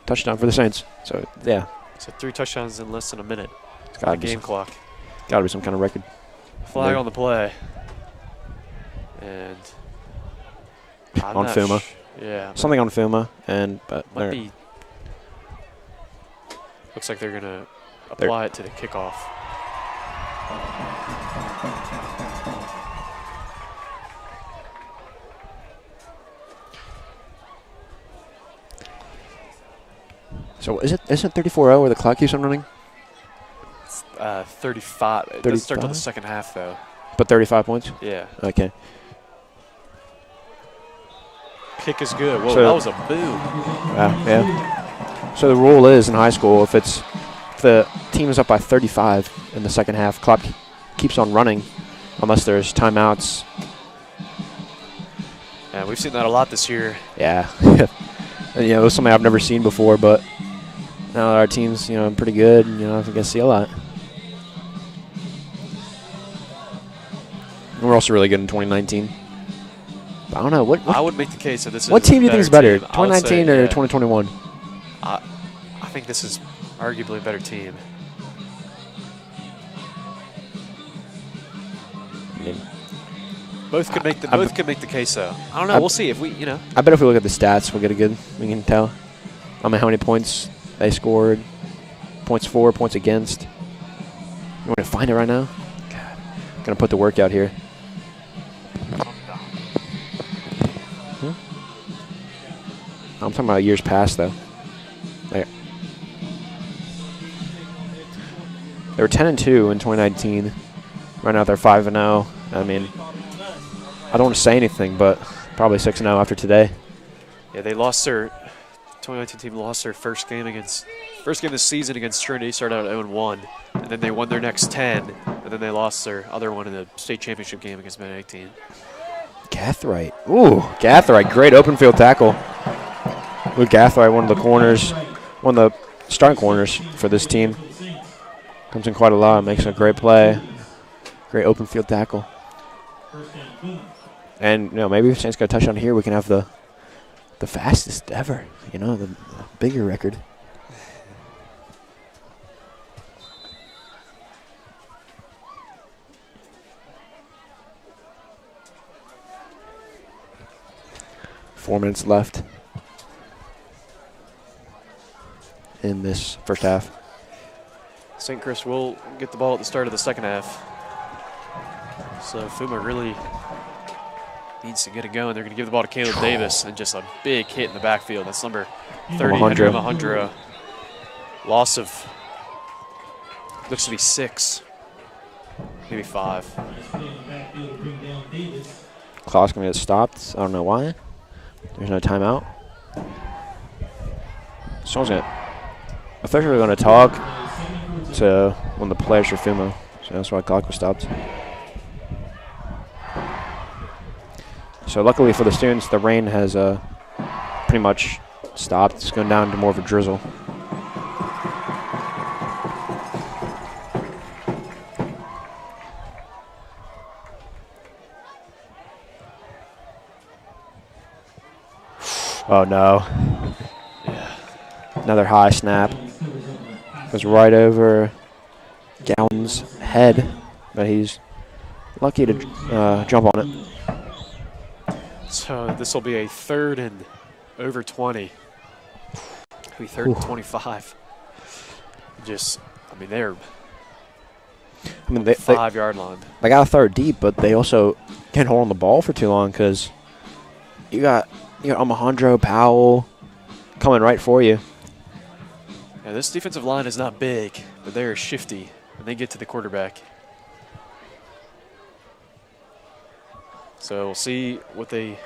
touchdown for the Saints. So yeah, So 3 touchdowns in less than a minute. it's got to be Game clock. Got to be some kind of record. Flag on the play. And I'm On not FUMA. Yeah. Something on FUMA, but Might be. Looks like they're going to apply it to the kickoff. So is it 34-0 where the clock keeps on running? 35. It doesn't start till the 35? second half, though. But 35 points? Yeah. Okay. Kick is good. Whoa, So- that was a boom. Yeah. So the rule is in high school, if the team is up by 35 in the second half, clock keeps on running unless there's timeouts. Yeah, we've seen that a lot this year. Yeah. And, it was something I've never seen before, but now that our team's, pretty good, and, I think I see a lot. And we're also really good in 2019. But I don't know. I would make the case that this is What team do you think is better, team. I would 2019 say, or yeah, 2021? I think this is arguably a better team. I mean, Both could make the case, though. I don't know. We'll see if we, I bet if we look at the stats, we can tell. How many points they scored, points for, points against. You want to find it right now? God, I'm going to put the work out here. I'm talking about years past, though. They were 10-2 in 2019. Right now they're 5-0. I mean, I don't want to say anything, but probably 6-0 after today. Yeah, they lost their 2019 team lost their first game this season against Trinity. Started out 0-1, and then they won their next 10, and then they lost their other one in the state championship game against Benedictine. Gathright. Ooh, Gathright. Great open field tackle. Luke Gathright, one of the starting corners for this team. Comes in quite a lot, makes a great play. Great open field tackle. And, maybe if Saints got a touchdown here, we can have the fastest ever, the bigger record. Four minutes left in this first half. St. Chris will get the ball at the start of the second half. So FUMA really needs to get it going. They're going to give the ball to Caleb Davis, and just a big hit in the backfield. That's number 30, Henry Mahundra. Loss of, looks to be 6, maybe 5. Clock's going to get stopped. I don't know why. There's no timeout. Someone's going to, officially going to talk to one of the players for FUMA. So that's why the clock was stopped. So luckily for the students, the rain has pretty much stopped. It's going down to more of a drizzle. Oh no. Yeah. Another high snap. Goes right over Gowan's head, but he's lucky to jump on it. So this will be a 3rd and over 20. It'll be 3rd and 25. Just, I mean, they're 5-yard line. They got to throw it deep, but they also can't hold on the ball for too long because you got Alejandro Powell coming right for you. Yeah, this defensive line is not big, but they're shifty when they get to the quarterback. So we'll see what they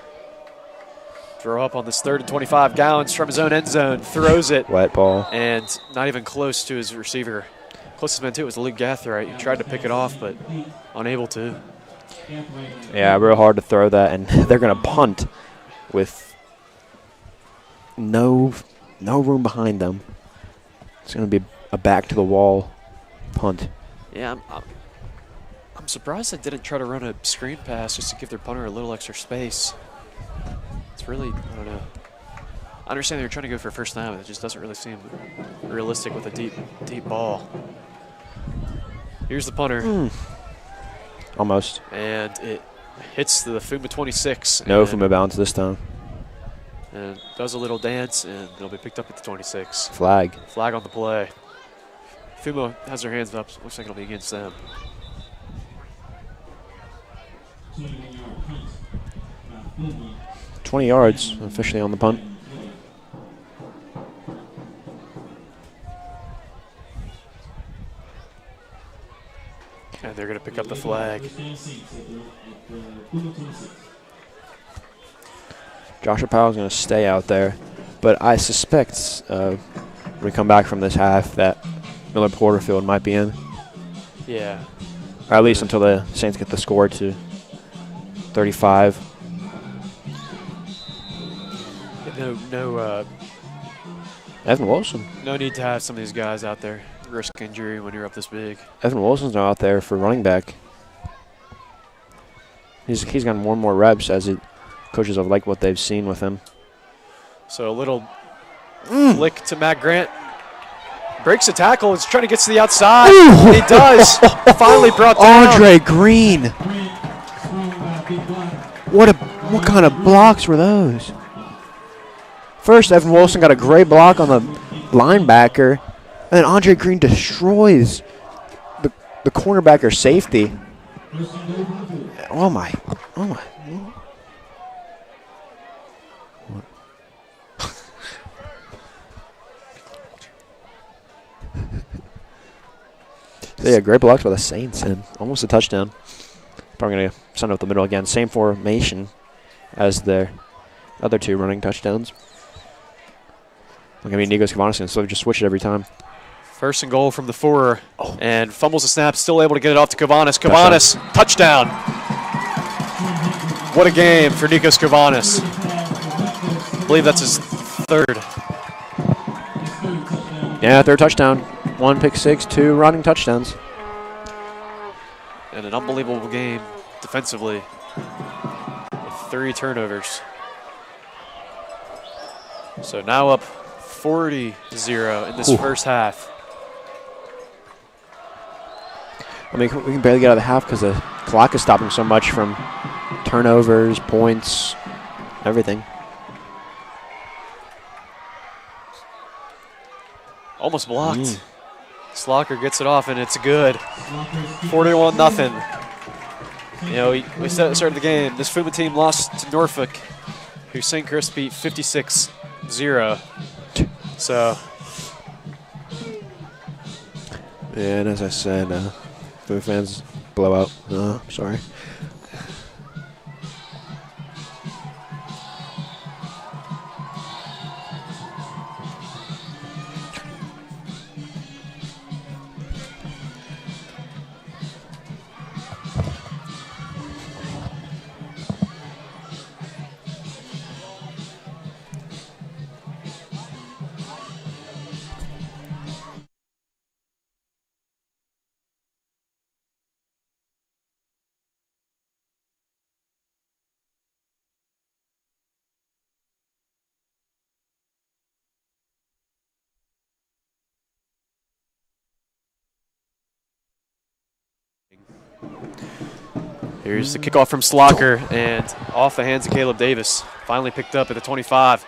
throw up on this 3rd and 25. Gowans from his own end zone throws it. Wet ball. And not even close to his receiver. Closest man to it was Luke Gathright. He tried to pick it off, but unable to. Yeah, real hard to throw that, and they're going to punt with no room behind them. It's going to be a back-to-the-wall punt. Yeah, I'm surprised they didn't try to run a screen pass just to give their punter a little extra space. It's really, I don't know. I understand they're trying to go for a first down, but it just doesn't really seem realistic with a deep ball. Here's the punter. Almost. And it hits the FUMA 26. No FUMA bounce this time. And does a little dance, and it'll be picked up at the 26. Flag. Flag on the play. FUMA has their hands up. So looks like it'll be against them. $20 yards officially on the punt. And they're going to pick up the flag. Joshua Powell's going to stay out there, but I suspect when we come back from this half that Miller Porterfield might be in. Yeah. Or at least until the Saints get the score to 35. No. Evan Wilson. No need to have some of these guys out there risk injury when you're up this big. Evan Wilson's now out there for running back. He's gotten more and more reps as coaches have liked what they've seen with him. So a little flick to Matt Grant. Breaks a tackle. He's trying to get to the outside. He does. Finally brought down. Andre Green. What kind of blocks were those? First, Evan Wilson got a great block on the linebacker, and then Andre Green destroys the cornerback or safety. Oh my. Yeah, great blocks by the Saints and almost a touchdown. Probably going to send up the middle again. Same formation as their other two running touchdowns. Look, I mean, Nikos Kavanis, so just switch it every time. 1st and goal from the 4, and fumbles the snap, still able to get it off to Kavanis. Kavanis, touchdown. What a game for Nikos Kavanis. I believe that's his 3rd. Yeah, 3rd touchdown. 1 pick 6, 2 running touchdowns. And an unbelievable game defensively with 3 turnovers. So now up 40-0 in this first half. I mean, we can barely get out of the half because the clock is stopping so much from turnovers, points, everything. Almost blocked. Slocker gets it off, and it's good. 41-0. You know, we said at the start of the game, this FUMA team lost to Norfolk, who St. Chris beat 56-0. So. Yeah, and as I said, FUMA fans blow out. Sorry. Here's the kickoff from Slocker, and off the hands of Caleb Davis. Finally picked up at the 25.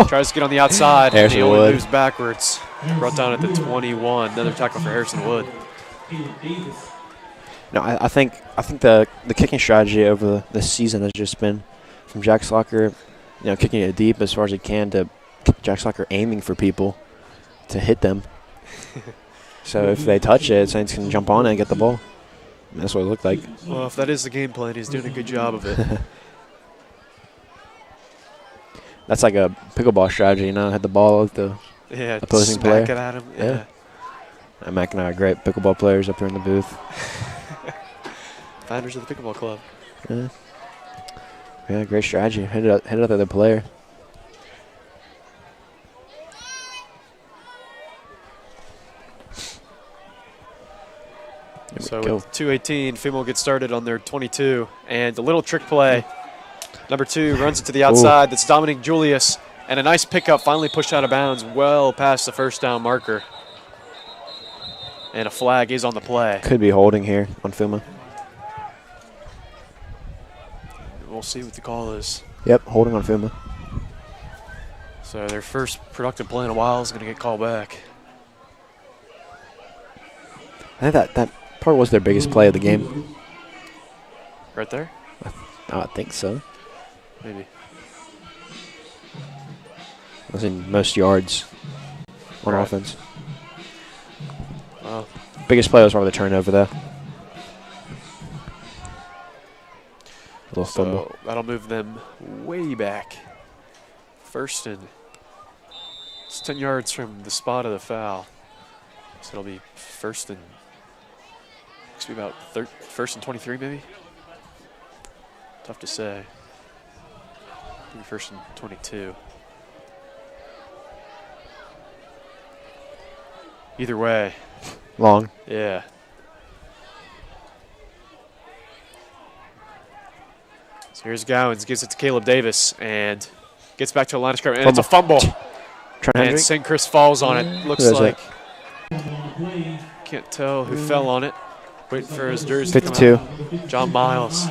Tries to get on the outside, and he only moves backwards. Brought down at the 21. Another tackle for Harrison Wood. No, I think the kicking strategy over this season has just been from Jack Slocker, kicking it deep as far as he can to Jack Slocker aiming for people to hit them. So if they touch it, Saints can jump on it and get the ball. And that's what it looked like. Well, if that is the game plan, he's doing a good job of it. That's like a pickleball strategy, hit the ball with the opposing player. Smack it at him. Yeah. And Mac and I are great pickleball players up here in the booth. Founders of the pickleball club. Yeah, great strategy. Hit it at the player. So with 2:18, FUMA will get started on their 22. And a little trick play. Number 2 runs it to the outside. That's Dominic Julius. And a nice pickup, finally pushed out of bounds, well past the first down marker. And a flag is on the play. Could be holding here on FUMA. We'll see what the call is. Yep, holding on FUMA. So their first productive play in a while is going to get called back. I think that probably was their biggest play of the game. Right there? I think so. Maybe. I was in most yards on offense. Wow. Biggest play was probably the turnover, though. A little fumble. That'll move them way back. First and it's 10 yards from the spot of the foul. So it'll be first and about first and 23 maybe. Tough to say. Maybe first and 22. Either way. Long. Yeah. So here's Gowans, gives it to Caleb Davis, and gets back to the line of scrimmage, and it's a fumble. And St. Chris falls on it. Looks like. Can't tell who fell on it. Waiting for his jersey 52. to come out. John Miles.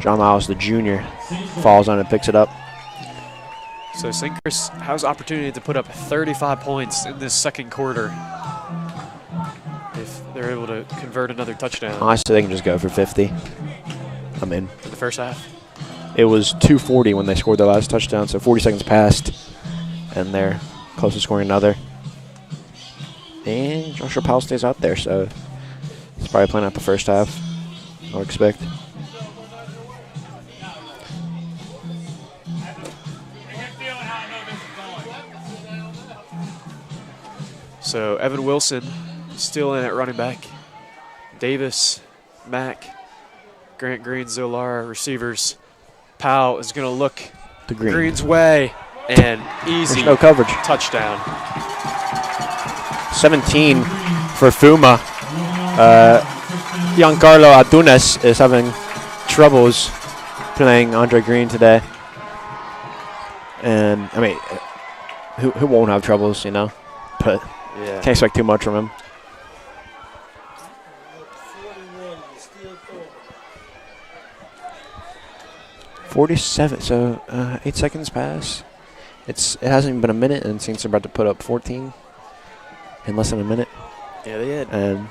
John Miles, the junior, falls on it, picks it up. So St. Chris has opportunity to put up 35 points in this second quarter if they're able to convert another touchdown. Honestly, they can just go for 50. I'm in. In the first half? It was 2:40 when they scored their last touchdown, so 40 seconds passed, and they're close to scoring another. And Joshua Powell stays out there, so he's probably playing out the first half, I would expect. So Evan Wilson still in at running back. Davis, Mack, Grant Green, Zolar, receivers. Powell is going to look to Green's way, and easy. There's no coverage. Touchdown. 17 for FUMA. Giancarlo Adunes is having troubles playing Andre Green today. And, I mean, who won't have troubles, But can't expect too much from him. .47, so 8 seconds pass. It hasn't even been a minute, and Saints are about to put up 14 in less than a minute. Yeah, they did. And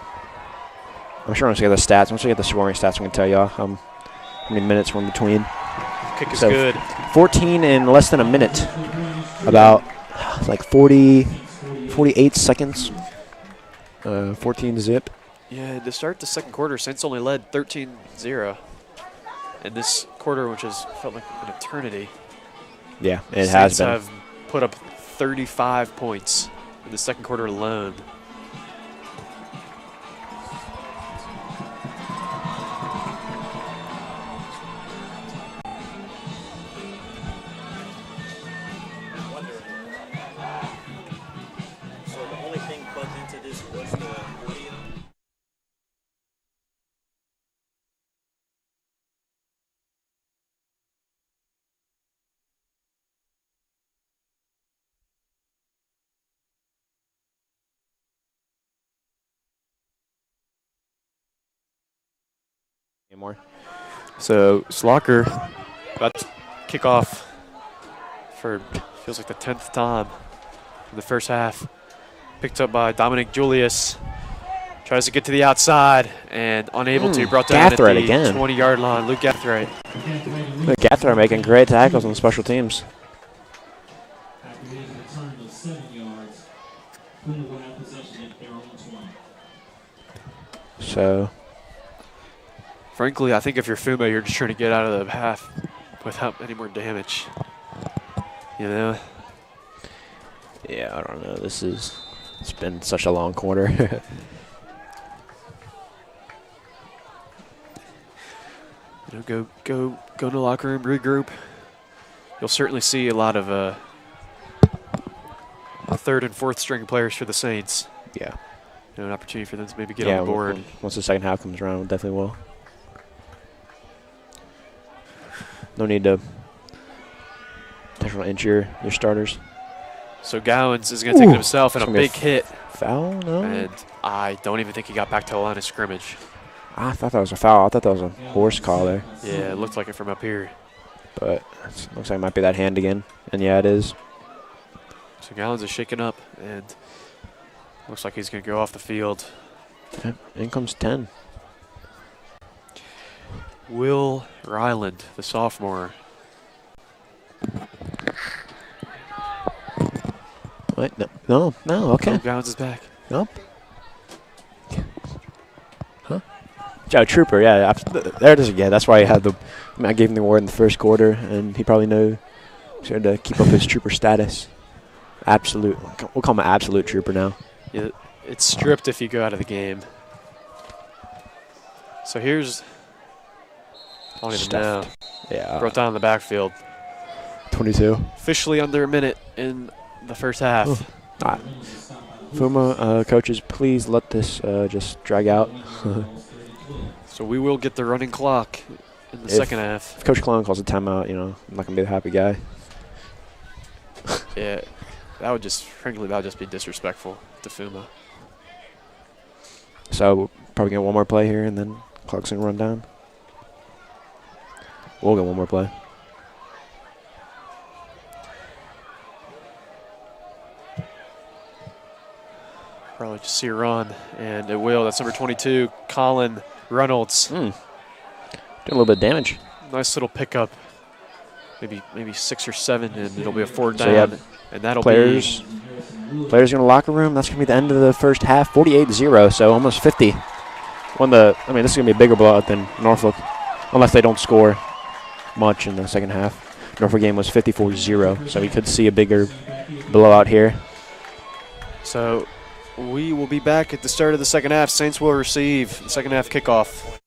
I'm sure once I get the stats, once I get the scoring stats, I'm going to tell y'all how many minutes we're in between. Kick is So good. 14 in less than a minute. About like 48 seconds. 14 zip. Yeah, to start the second quarter, Saints only led 13-0. And this quarter, which has felt like an eternity, Yeah, it Saints has been. have put up 35 points in the second quarter alone. So the only thing plugged into this was the audio. Anymore. So Slocker about to kick off for feels like the 10th time in the first half. Picked up by Dominic Julius. Tries to get to the outside and unable to. Brought down at the Gathright again. 20-yard line. Luke Gathright. Gathright making great tackles on special teams. So, Frankly, I think if you're FUMA, you're just trying to get out of the half without any more damage. You know? yeah, I don't know. It's been such a long quarter. You know, go in the locker room, regroup. You'll certainly see a lot of third and fourth string players for the Saints. yeah. You know, an opportunity for them to maybe get Yeah, on the board. once the second half comes around, we definitely will. No need to inch your starters. So Gowans is going to take it himself and a It's gonna be big hit. Foul? No? And I don't even think he got back to the line of scrimmage. I thought that was a foul. I thought that was a horse call there. Yeah, it looked like it from up here. But it looks like it might be that hand again. And yeah, it is. So Gowans is shaking up and looks like he's going to go off the field. Yep, in comes 10. Will Ryland, the sophomore. Wait, no, okay. Oh, Gowans is back. Nope. Huh? Joe Trooper, yeah. There it is again. That's why he had I gave him the award in the first quarter, and he probably knew he had to keep up his trooper status. Absolute. We'll call him an absolute trooper now. Yeah, it's stripped if you go out of the game. So here's, I don't even know. Yeah. Brought down in the backfield. 22. Officially under a minute in the first half. Oh. FUMA coaches, please let this just drag out. So we will get the running clock in the second half. If Coach Cologne calls a timeout, I'm not going to be the happy guy. Yeah, frankly, that would just be disrespectful to FUMA. So we'll probably get one more play here, and then clock's going to run down. We'll get one more play. Probably just see a run, and it will. That's number 22, Colin Reynolds. Doing a little bit of damage. Nice little pickup. Maybe 6 or 7, and it'll be a 4th So down. yeah, And that'll players in the locker room. That's going to be the end of the first half. 48-0, so almost 50. This is going to be a bigger blowout than Norfolk, unless they don't score much in the second half. Norfolk game was 54-0, so we could see a bigger blowout here. So we will be back at the start of the second half. Saints will receive the second half kickoff.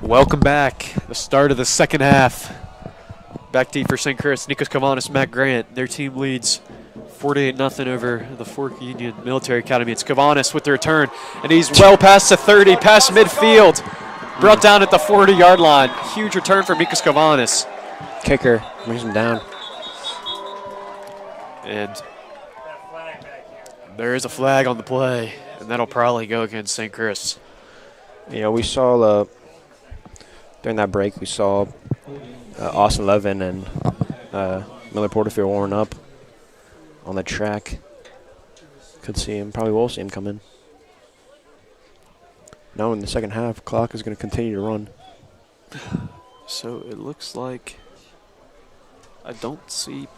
Welcome back. The start of the second half. Back deep for St. Chris. Nikos Kavanis, Matt Grant. Their team leads 48-0 over the Fork Union Military Academy. It's Kavanis with the return, and he's well past the 30, past midfield. Brought down at the 40-yard line. Huge return from Nikos Kavanis. Kicker brings him down. And there is a flag on the play, and that'll probably go against St. Chris. You know, we saw during that break, we saw Austin Levin and Miller Porterfield warming up on the track. Could see him, probably will see him come in. Now in the second half, clock is going to continue to run. So it looks like I don't see.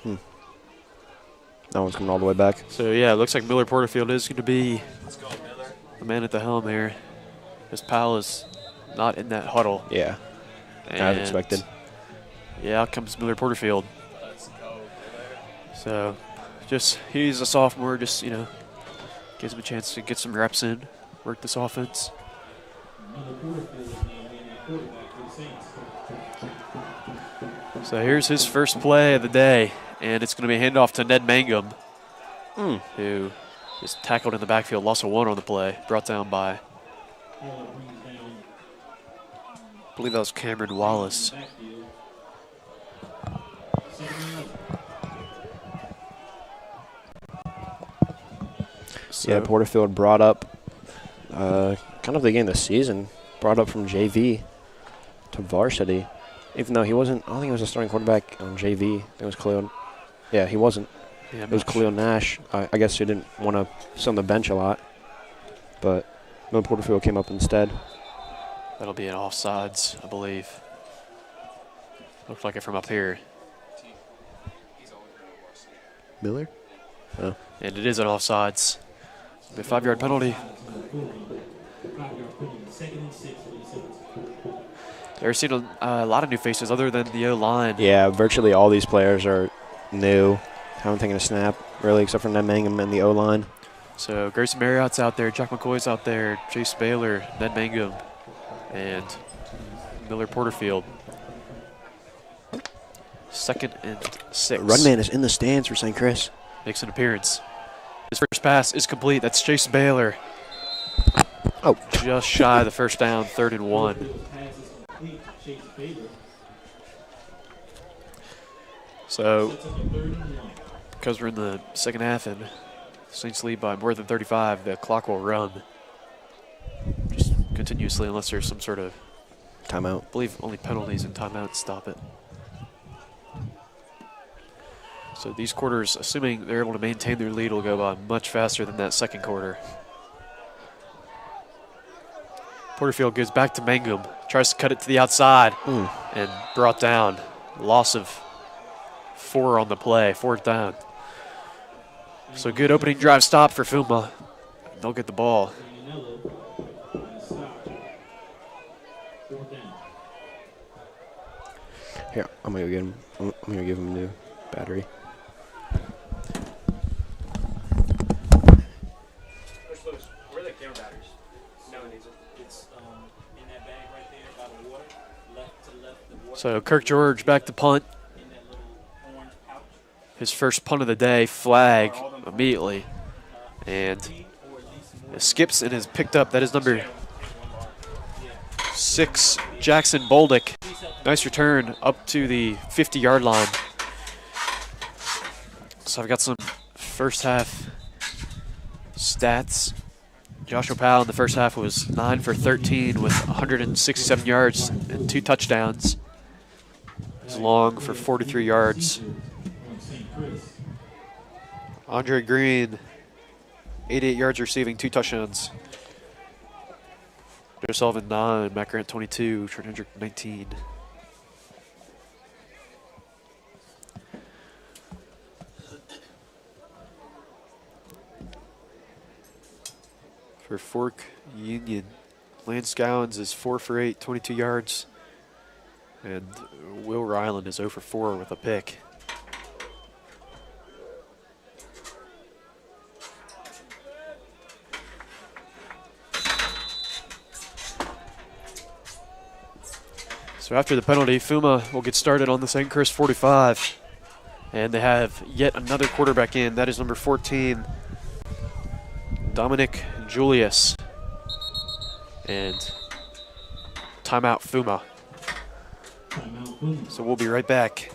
That one's coming all the way back. So yeah, it looks like Miller Porterfield is going to be the man at the helm here. His pal is not in that huddle. Yeah, as expected. Yeah, out comes Miller Porterfield. So he's a sophomore, just, you know, gives him a chance to get some reps in, work this offense. So here's his first play of the day, and it's going to be a handoff to Ned Mangum, who is tackled in the backfield, loss of 1 on the play, brought down by, I believe that was Cameron Wallace. Yeah, Porterfield brought up kind of the game of the season, brought up from JV to varsity, even though he wasn't, I don't think he was a starting quarterback on JV. I think it was Khalil. Yeah, he wasn't. Yeah, it was Khalil Nash. I guess he didn't want to sit on the bench a lot, but Miller Porterfield came up instead. That'll be an offsides, I believe. Looks like it from up here. Miller? Oh. And it is an offsides. A 5-yard penalty. They're seeing a lot of new faces other than the O-line. Yeah, virtually all these players are new. Haven't taken a snap, really, except for Ned Mangum and the O-line. So Grayson Marriott's out there, Jack McCoy's out there, Jace Baylor, Ned Mangum, and Miller Porterfield. 2nd and 6. Rudman is in the stands for St. Chris. Makes an appearance. His first pass is complete. That's Jason Baylor. Oh. Just shy of the first down, 3rd and 1. So, because we're in the second half and Saints lead by more than 35, the clock will run just continuously unless there's some sort of timeout. I believe only penalties and timeouts stop it. So these quarters, assuming they're able to maintain their lead, will go by much faster than that second quarter. Porterfield goes back to Mangum, tries to cut it to the outside, and brought down. Loss of 4 on the play, 4th down. So good opening drive stop for FUMA. They'll get the ball. Here, I'm gonna get him. I'm gonna give him a new battery. Where are the camera batteries? No one needs it. It's in that bag right there by the water. Left to left, the water. So Kirk George back to punt. In that little orange pouch. His first punt of the day, flag immediately. And it skips and is picked up. That is number 6, Jackson Boldick. Nice return up to the 50-yard line. So I've got some first half stats. Joshua Powell in the first half was 9 for 13 with 167 yards and 2 touchdowns. He's long for 43 yards. Andre Green, 88 yards receiving, 2 touchdowns. Joe Sullivan, 9. Matt Grant, 22. Trent Hendrick, 19. For Fork Union, Lance Gowans is 4 for 8, 22 yards. And Will Ryland is 0 for 4 with a pick. So after the penalty, FUMA will get started on the St. Chris 45. And they have yet another quarterback in. That is number 14, Dominic Julius. And timeout FUMA. So we'll be right back.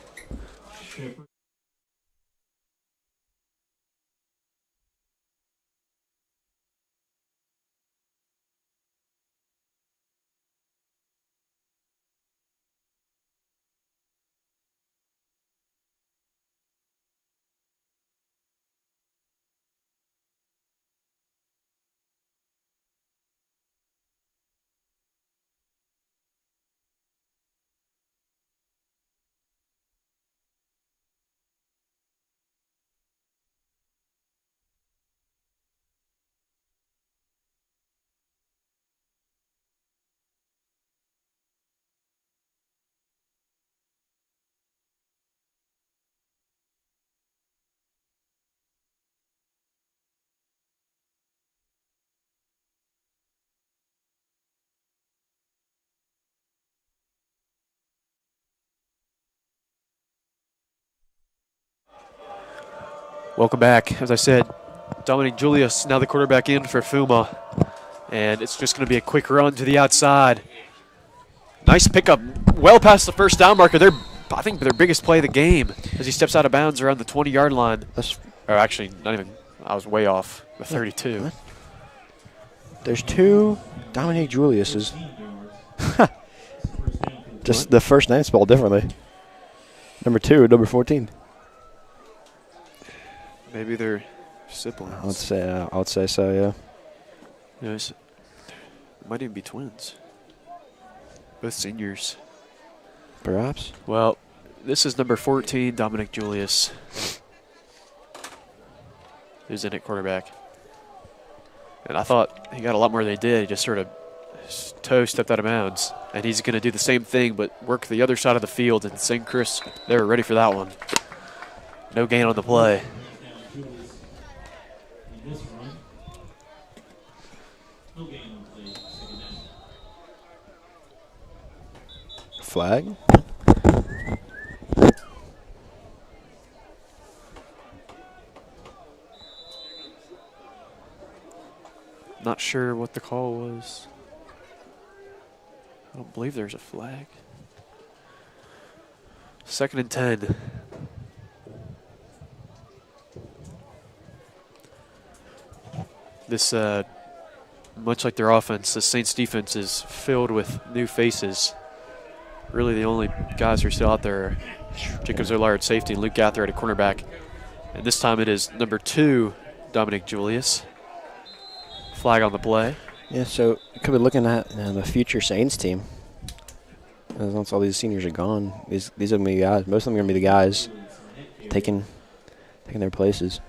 Welcome back. As I said, Dominic Julius now the quarterback in for FUMA. And it's just going to be a quick run to the outside. Nice pickup, well past the first down marker. I think their biggest play of the game as he steps out of bounds around the 20-yard line. Or actually, not even, I was way off, the 32. What? There's two Dominic Juliuses. Just the first name spelled differently. Number 2, number 14. Maybe they're siblings. I would say so, yeah. Yes. Might even be twins. Both seniors. Perhaps. Well, this is number 14, Dominic Julius, who's in at quarterback. And I thought he got a lot more than he did. He just sort of toe stepped out of bounds. And he's going to do the same thing, but work the other side of the field. And St. Chris, they were ready for that one. No gain on the play. Flag. Not sure what the call was. I don't believe there's a flag. 2nd and 10. This, much like their offense, the Saints defense is filled with new faces. Really the only guys who are still out there are Jacob Zolard at safety and Luke Gathert at cornerback. And this time it is number 2, Dominic Julius. Flag on the play. Yeah, so we could be looking at the future Saints team. Once all these seniors are gone, these are going to be guys. Most of them are going to be the guys taking their places.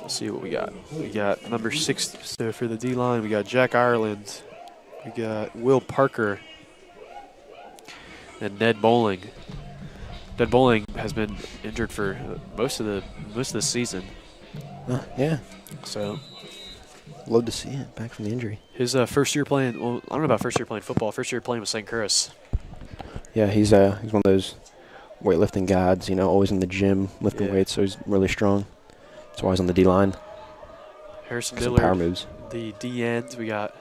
Let's see what we got. We got number 6 so for the D-line. We got Jack Ireland. We got Will Parker. And Ned Bowling. Ned Bowling has been injured for most of the season. Yeah. So love to see it back from the injury. His first year playing. Well, I don't know about first year playing football. First year playing with St. Chris. Yeah, he's one of those weightlifting guys. Always in the gym lifting weights, so he's really strong. That's why he's on the D-line. Harrison Some Dillard, power moves. The D end. We got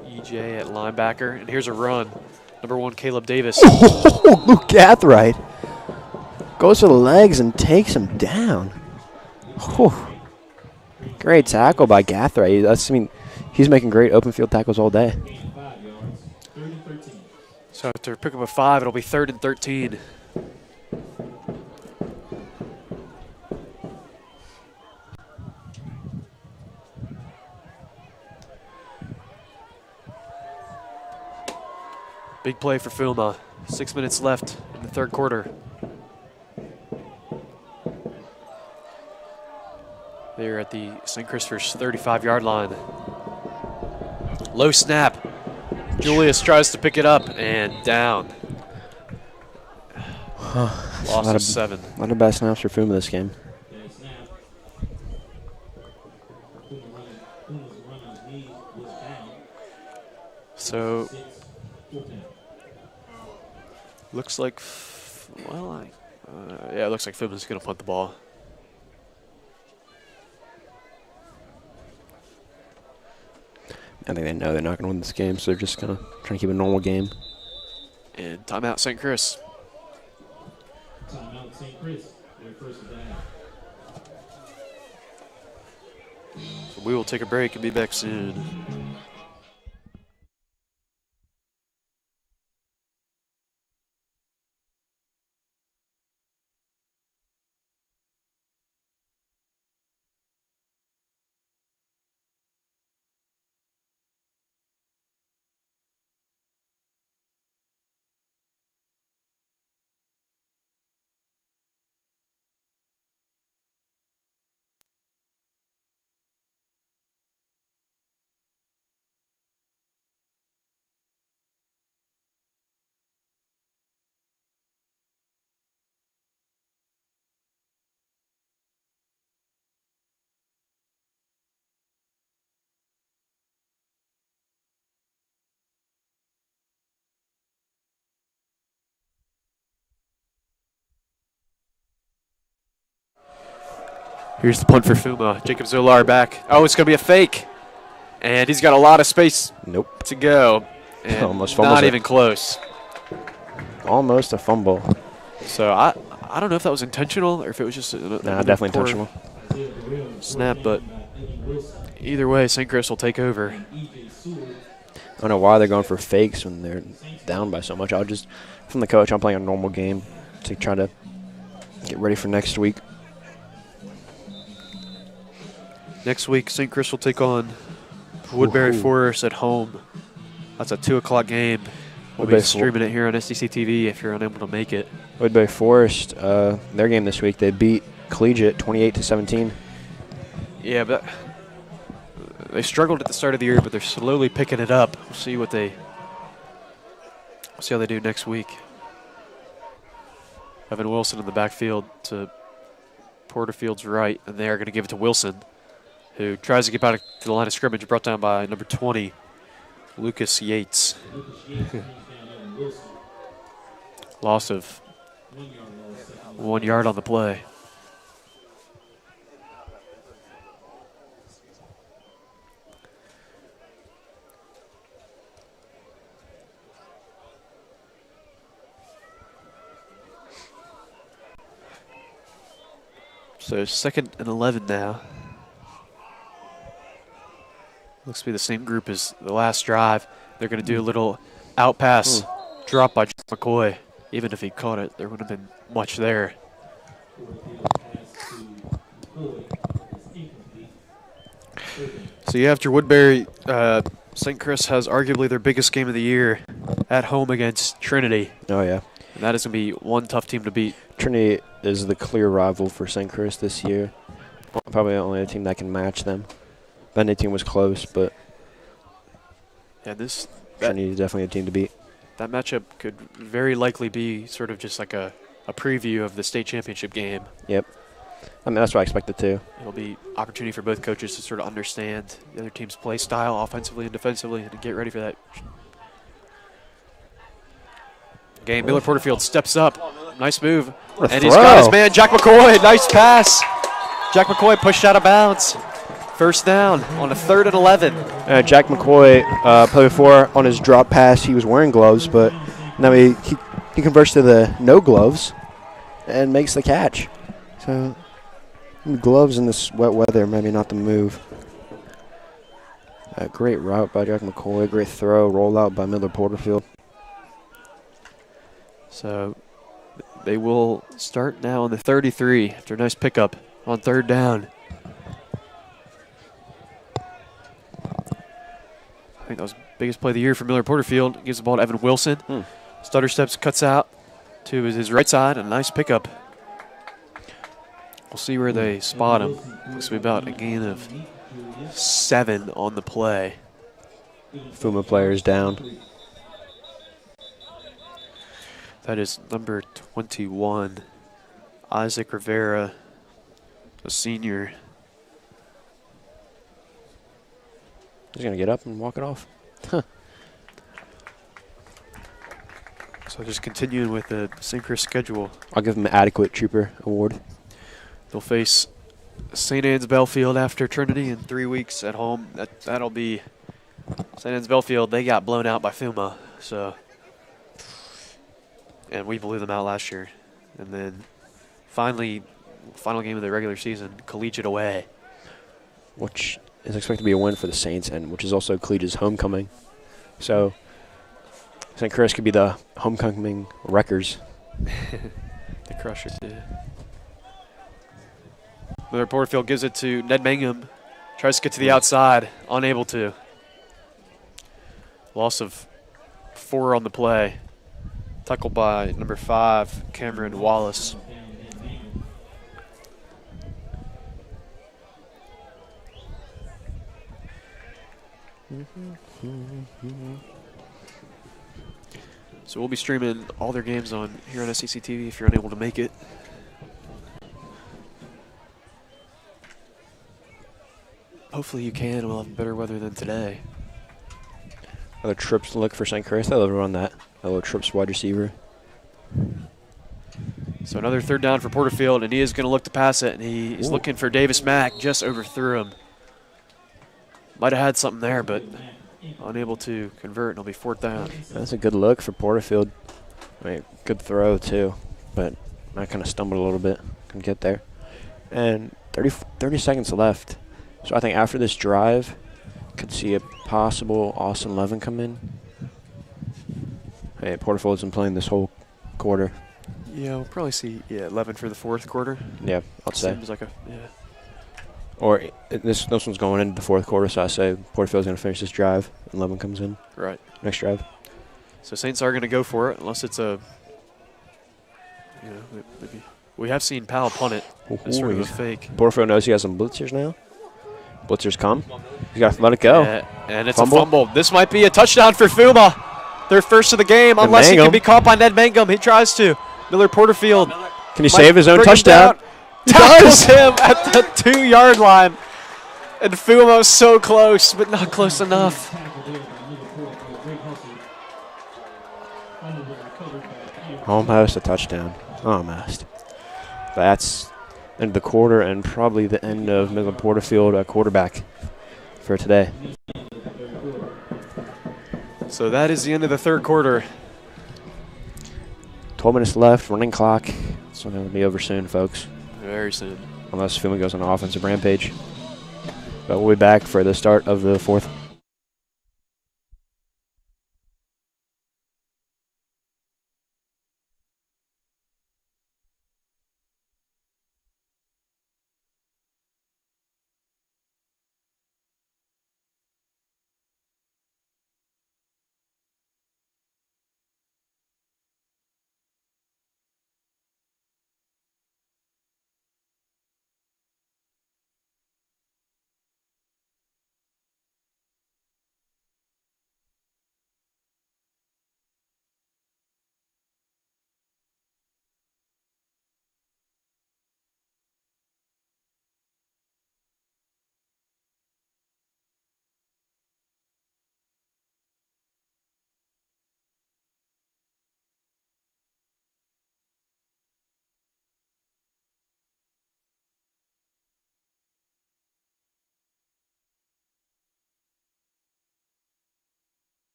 EJ at linebacker, and here's a run. Number 1, Caleb Davis. Oh, Luke Gathright goes for the legs and takes him down. Whew. Great tackle by Gathright. He's making great open field tackles all day. So after pick up a 5, it'll be 3rd and 13. Big play for FUMA. 6 minutes left in the 3rd quarter. They're at the St. Christopher's 35-yard line. Low snap. Julius tries to pick it up and down. Loss of 7. A lot of bad snaps for FUMA this game. So, looks like, well, yeah, it looks like FUMA's going to punt the ball. I think they know they're not going to win this game, so they're just kind of trying to keep a normal game. And timeout, St. Chris. Timeout, St. Chris. Their first down. So we will take a break and be back soon. Here's the punt for FUMA. Jacob Zolar back. Oh, it's going to be a fake. And he's got a lot of space to go. And almost fumbles not it. even close. Almost a fumble. So I don't know if that was intentional or if it was just Definitely intentional. Snap, but either way, St. Chris will take over. I don't know why they're going for fakes when they're down by so much. From the coach, I'm playing a normal game to try to get ready for next week. Next week, St. Chris will take on Woodbury Forest at home. That's a 2 o'clock game. We'll be streaming it here on SDC TV if you're unable to make it. Woodbury Forest, their game this week, they beat Collegiate 28-17. Yeah, but they struggled at the start of the year, but they're slowly picking it up. We'll see how they do next week. Evan Wilson in the backfield to Porterfield's right, and they are going to give it to Wilson, who tries to get back to the line of scrimmage, brought down by number 20, Lucas Yates. Loss of 1 yard on the play. So 2nd and 11 now. Looks to be the same group as the last drive. They're going to do a little out pass drop by McCoy. Even if he caught it, there wouldn't have been much there. So after Woodbury, St. Chris has arguably their biggest game of the year at home against Trinity. Oh, yeah. And that is going to be one tough team to beat. Trinity is the clear rival for St. Chris this year. Probably the only team that can match them. Bendy team was close, but yeah, Trinity is definitely a team to beat. That matchup could very likely be sort of just like a preview of the state championship game. Yep. I mean, that's what I expected too. It'll be opportunity for both coaches to sort of understand the other team's play style offensively and defensively and to get ready for that game. Miller Porterfield steps up. Nice move. And he's got his man, Jack McCoy. Nice pass. Jack McCoy pushed out of bounds. First down on a 3rd and 11. Jack McCoy played before on his drop pass. He was wearing gloves, but now he converts to the no gloves and makes the catch. So gloves in this wet weather, maybe not the move. Great route by Jack McCoy. Great throw, rollout by Miller Porterfield. So they will start now on the 33 after a nice pickup on 3rd down. I think that was the biggest play of the year for Miller Porterfield. Gives the ball to Evan Wilson. Stutter steps, cuts out to his right side, and a nice pickup. We'll see where they spot him. Looks to be about a gain of 7 on the play. FUMA players down. That is number 21, Isaac Rivera, a senior. He's going to get up and walk it off. Huh. So just continuing with the St. Chris schedule. I'll give him an adequate trooper award. They'll face St. Anne's Belfield after Trinity in 3 weeks at home. That'll be St. Anne's Belfield. They got blown out by FUMA, so, and we blew them out last year. And then finally, final game of the regular season, Collegiate away, which is expected to be a win for the Saints, and which is also Collegiate's homecoming. So St. Chris could be the homecoming wreckers. The Crushers, yeah. Miller Porterfield gives it to Ned Mangum. Tries to get to the outside, unable to. Loss of 4 on the play. Tackled by number 5, Cameron Wallace. So we'll be streaming all their games on here on SEC TV if you're unable to make it. Hopefully you can. We'll have better weather than today. Other trips to look for St. Chris. They'll run that. A little trips wide receiver. So another 3rd down for Porterfield, and he is going to look to pass it, and he is looking for Davis Mack. Just overthrew him. Might have had something there, but unable to convert, and it'll be 4th down. That's a good look for Porterfield. I mean, good throw, too. But I kind of stumbled a little bit. Couldn't get there. And 30 seconds left. So I think after this drive, could see a possible Austin Levin come in. Hey, Porterfield's been playing this whole quarter. Yeah, we'll probably see 11 for the 4th quarter. Yeah, I'll say. Seems like Or this one's going into the 4th quarter, so I say Porterfield's going to finish this drive, and Levin comes in. Right. Next drive. So Saints are going to go for it, unless it's a, maybe. We have seen Powell punt it. It's sort of a fake. Porterfield knows he has some blitzers now. Blitzers come. He's got to let it go. And it's a fumble. This might be a touchdown for FUMA. Their first of the game, unless he can be caught by Ned Mangum. He tries to. Miller Porterfield. Can he save his own touchdown? Tackles him at the 2-yard line. And FUMA was so close, but not close enough. Almost a touchdown. Almost. That's end of the quarter and probably the end of Miller Porterfield quarterback for today. So that is the end of the 3rd quarter. 12 minutes left, running clock. It's going to be over soon, folks. Very soon. Unless FUMA goes on an offensive rampage. But we'll be back for the start of the 4th.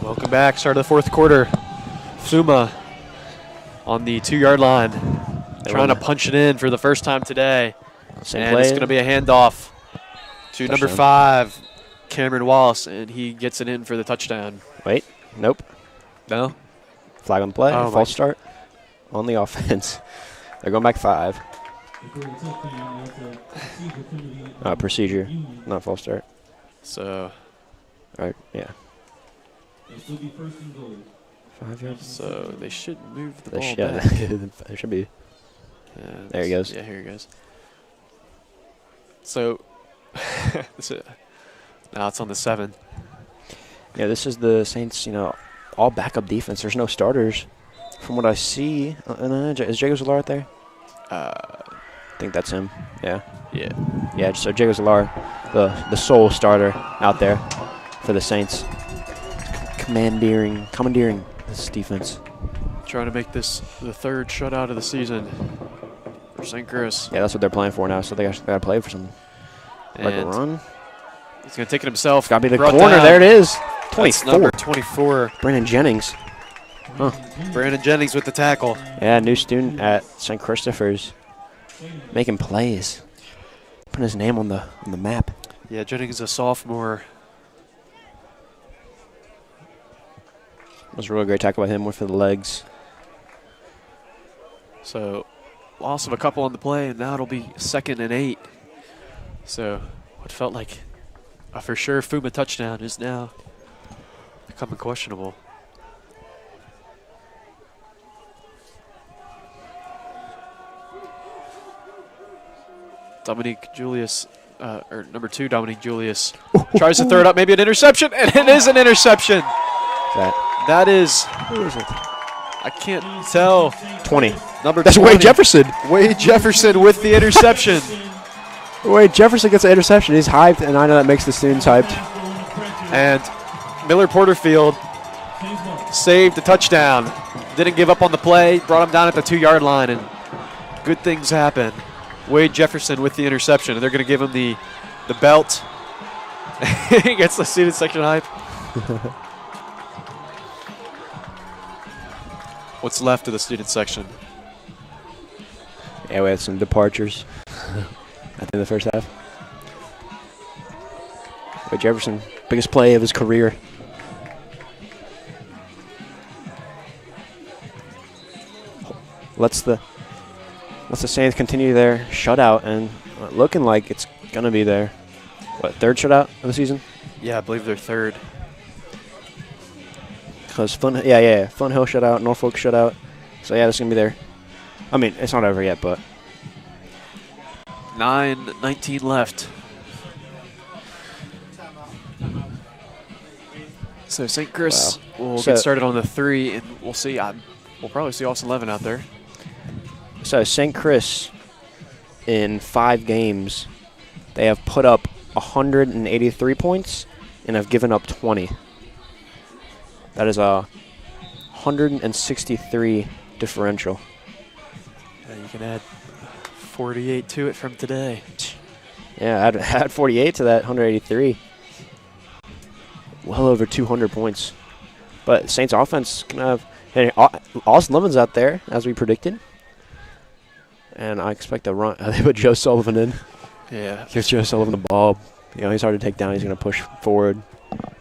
Welcome back. Start of the 4th quarter. FUMA on the 2-yard line. Trying to punch it in for the first time today. And it's going to be a handoff to number 5, Cameron Wallace, and he gets it in for the touchdown. Wait. Nope. No? Flag on the play. Oh, false start on the offense. They're going back 5. Procedure, not false start. So. All right, yeah. 5 yards. So they should move the ball back. There should be. There he goes. Yeah, here he goes. So now it's on the 7. Yeah, this is the Saints, all backup defense. There's no starters from what I see. Is Jacobs Villar out there? I think that's him. Yeah. Yeah. Yeah, so Jacob Zolar, the sole starter out there for the Saints. Commandeering this defense. Trying to make this the third shutout of the season for St. Chris. Yeah, that's what they're playing for now, so they got to play for something. Like a run. He's going to take it himself. Got to be the Brought corner. down. There it is. That's 24. number 24. Brandon Jennings. Huh. Brandon Jennings with the tackle. Yeah, new student at St. Christopher's. Making plays. Putting his name on the map. Yeah, Jennings is a sophomore. That was a really great tackle by him. Went for the legs. So, loss of a couple on the play, and now it'll be 2nd and 8. So, what felt like a for sure FUMA touchdown is now becoming questionable. Dominique Julius, or number 2, Dominique Julius, tries to throw it up, maybe an interception, and it is an interception. That is, Who is it? I can't tell. 20. Number That's 20. Wade Jefferson. Wade Jefferson with the interception. Wade Jefferson gets an interception. He's hyped, and I know that makes the students hyped. And Miller Porterfield saved the touchdown. Didn't give up on the play, brought him down at the 2-yard line, and good things happen. Wade Jefferson with the interception, and they're going to give him the belt. He gets the student section hype. What's left of the student section? Yeah, we had some departures at the end of the first half. Wade Jefferson, biggest play of his career. Let's the Saints continue their shutout, and looking like it's gonna be their third shutout of the season. Yeah, I believe they're 3rd. Because Flint Hill shutout, Norfolk shutout. So yeah, this is gonna be their. I mean, it's not over yet, but 9:19 left. So St. Chris will get started on the 3, and we'll see. We'll probably see Austin Levin out there. So St. Chris, in 5 games, they have put up 183 points and have given up 20. That is a 163 differential. Yeah, you can add 48 to it from today. Yeah, add 48 to that 183. Well over 200 points. But Saints offense can have. Hey, Austin Levin's out there, as we predicted. And I expect a run. They put Joe Sullivan in. Yeah. Gives Joe Sullivan the ball. You know, he's hard to take down. He's going to push forward,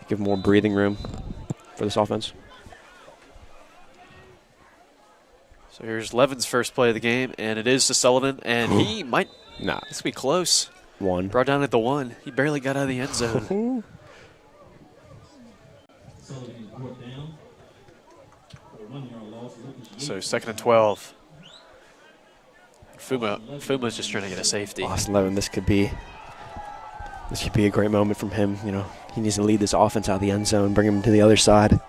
give more breathing room for this offense. So here's Levin's first play of the game, and it is to Sullivan, and he might. Nah. This will be close. 1. Brought down at the 1. He barely got out of the end zone. So 2nd and 12. FUMA's just trying to get a safety. Austin Levin, this could be a great moment from him. You know, he needs to lead this offense out of the end zone, bring him to the other side.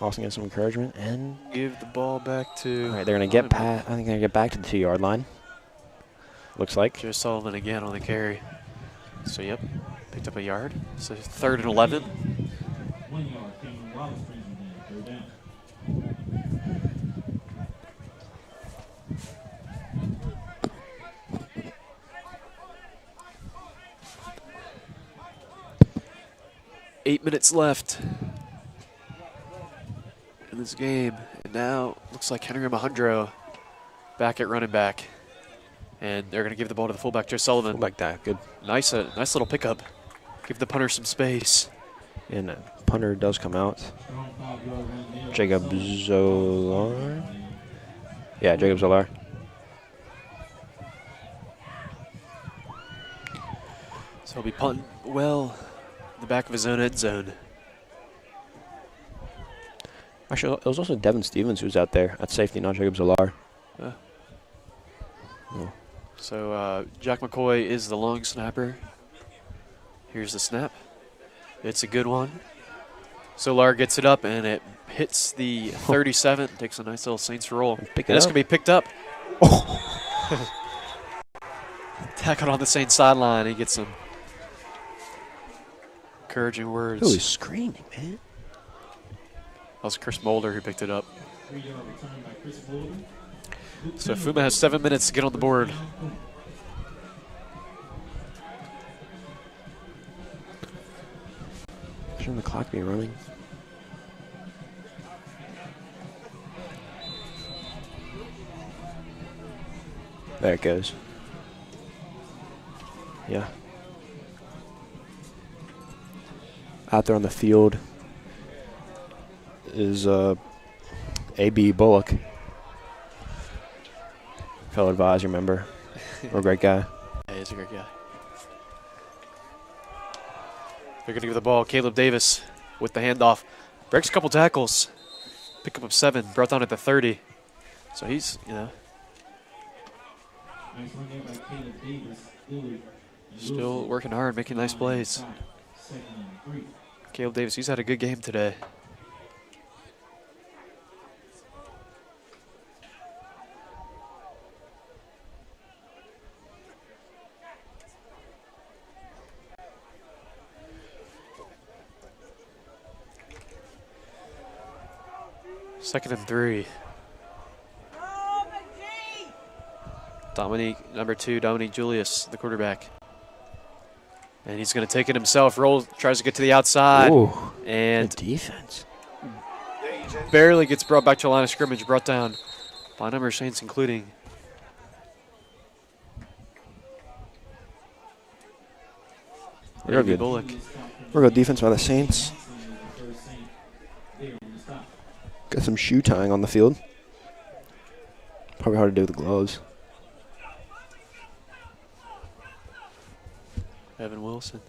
Austin gets some encouragement and give the ball back to. All right, they're going to get past. I think they're going to get back to the 2-yard line. Looks like. Joe Sullivan again on the carry. So, yep, picked up a yard. So, 3rd and 11. 1 yard. Cameron Wallace brings him down. 8 minutes left in this game. And now looks like Henry Mahundro back at running back. And they're going to give the ball to the fullback, Joe Sullivan. Fullback that good. Nice little pickup. Give the punter some space. And punter does come out. Jacob Zolar. Yeah, Jacob Zolar. So he'll be punting well in the back of his own end zone. Actually, it was also Devin Stevens who was out there at safety, not Jacob Zolar. Oh. Oh. So Jack McCoy is the long snapper. Here's the snap. It's a good one. Solar gets it up, and it hits the 37. Takes a nice little Saints roll. Pick it And this up. can be picked up. Tackled on the Saints sideline. He gets some encouraging words. Who is screaming, man? That was Chris Mulder who picked it up. 3-yard return by Chris Mulder. So FUMA has 7 minutes to get on the board. Shouldn't the clock be running? There it goes. Yeah. Out there on the field is A.B. Bullock, fellow advisor member, or great guy. Yeah, he's a great guy. They're going to give the ball. Caleb Davis with the handoff. Breaks a couple tackles. Pick up 7. Brought down at the 30. So he's, you know, Nice run there by Caleb Davis. Dillard. still working hard, making nice plays. 2nd and 3. Caleb Davis, he's had a good game today. Second and 3. Number 2, Dominique Julius, the quarterback. And he's going to take it himself. Rolls, tries to get to the outside. Ooh, And good defense. barely gets brought back to the line of scrimmage, brought down by a number of Saints, including Real A.B. good. Bullock. Real good defense by the Saints. Got some shoe tying on the field. Probably hard to do with the gloves. Evan Wilson.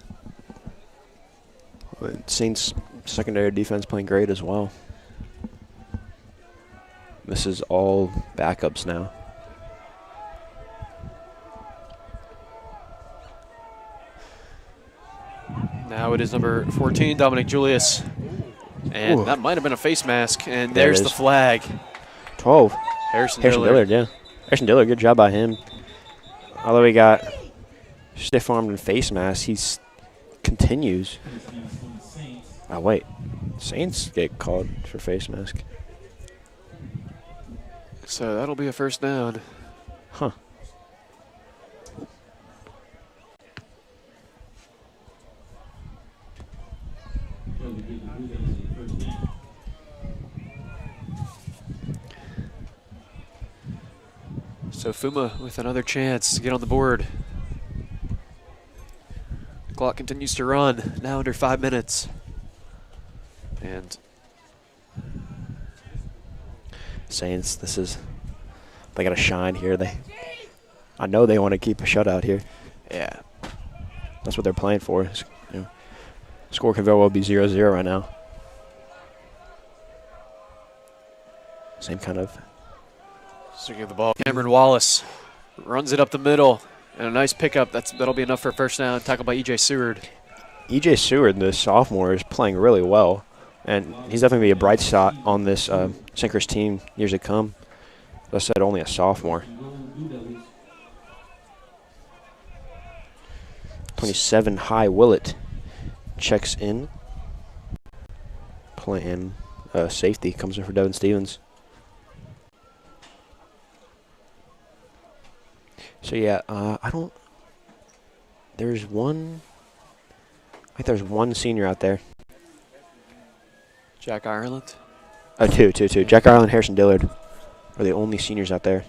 But Saints secondary defense playing great as well. This is all backups now. Now it is number 14, Dominic Julius. And Ooh. that might have been a face mask. And There it there's the is. flag. 12. Harrison Harrison Dillard. Dillard, yeah. Harrison Dillard, good job by him. Although he got stiff-armed and face mask, he continues. Oh, wait. Saints get called for face mask. So that'll be a first down. Huh. So FUMA with another chance to get on the board. The clock continues to run, now under 5 minutes. And Saints, they got to shine here. I know they want to keep a shutout here. yeah, That's what they're playing for. You know, score could very well be 0-0 right now. Same kind of. so give the ball. Cameron Wallace runs it up the middle. And a nice pickup. That'll be enough for a first down. Tackled by E.J. Seward. E.J. Seward, the sophomore, is playing really well. And he's definitely be a bright spot on this Sinkers team years to come. As I said, only a sophomore. 27, High Willett checks in. Playing safety, comes in for Devin Stevens. So yeah, there's one senior out there. Jack Ireland. Two. Jack Ireland, Harrison Dillard are the only seniors out there.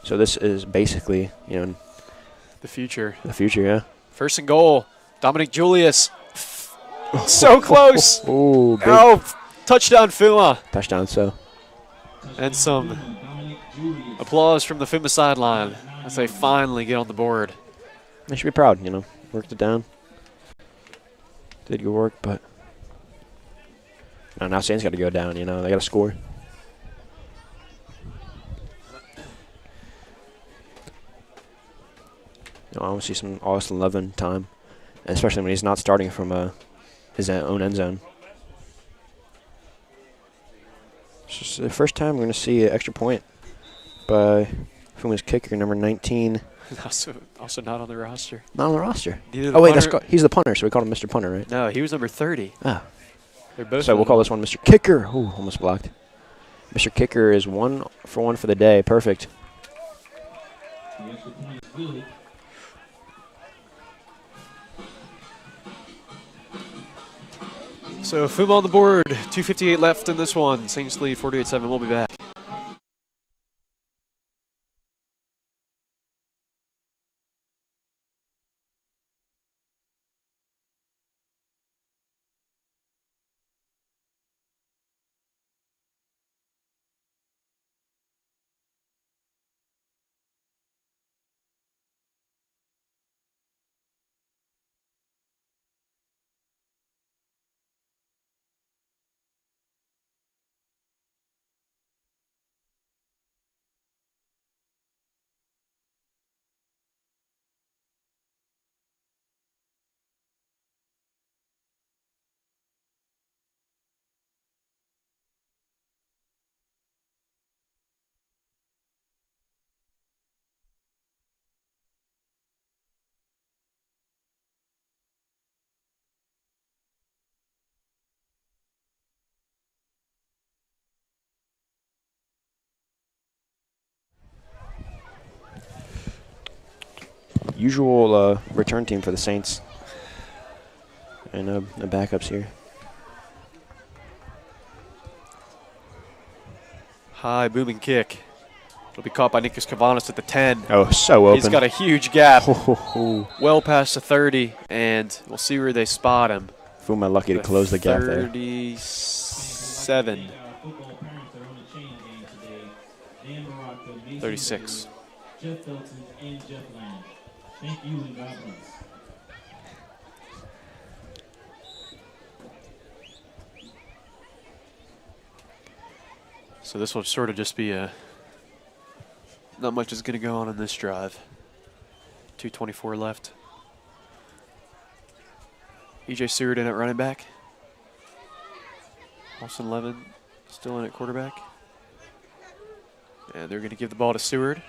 So this is basically, The future. the future, yeah. First and goal. Dominic Julius. So close. Oh, big Oh, touchdown FUMA. touchdown, so. And some applause from the FUMA sideline as they finally get on the board. They should be proud, Worked it down. Did good work, but now Saints got to go down, They got to score. I want to see some Austin Levin time, especially when he's not starting from his own end zone. It's the first time we're going to see an extra point by FUMA's kicker, number 19. Also not on the roster. Not on the roster. Oh, wait, he's the punter, so we called him Mr. Punter, right? No, he was number 30. Ah. They're both. So we'll call this one Mr. Kicker. Ooh, almost blocked. Mr. Kicker is 1 for 1 for the day. Perfect. So FUMA on the board. 2:58 left in this one. Saints lead 48-7. We'll be back. Usual return team for the Saints. And the backups here. High booming kick. It'll be caught by Nikas Kavanis at the 10. Oh, so open. He's got a huge gap. Oh. Well past the 30, and we'll see where they spot him. FUMA lucky to close the gap there. 37. 36. Jeff Felton and Jeff Lang. Thank you and God bless. So this will sort of just be a, not much is going to go on in this drive. 2:24 left. E.J. Seward in at running back. Austin Levin still in at quarterback. And they're going to give the ball to Seward.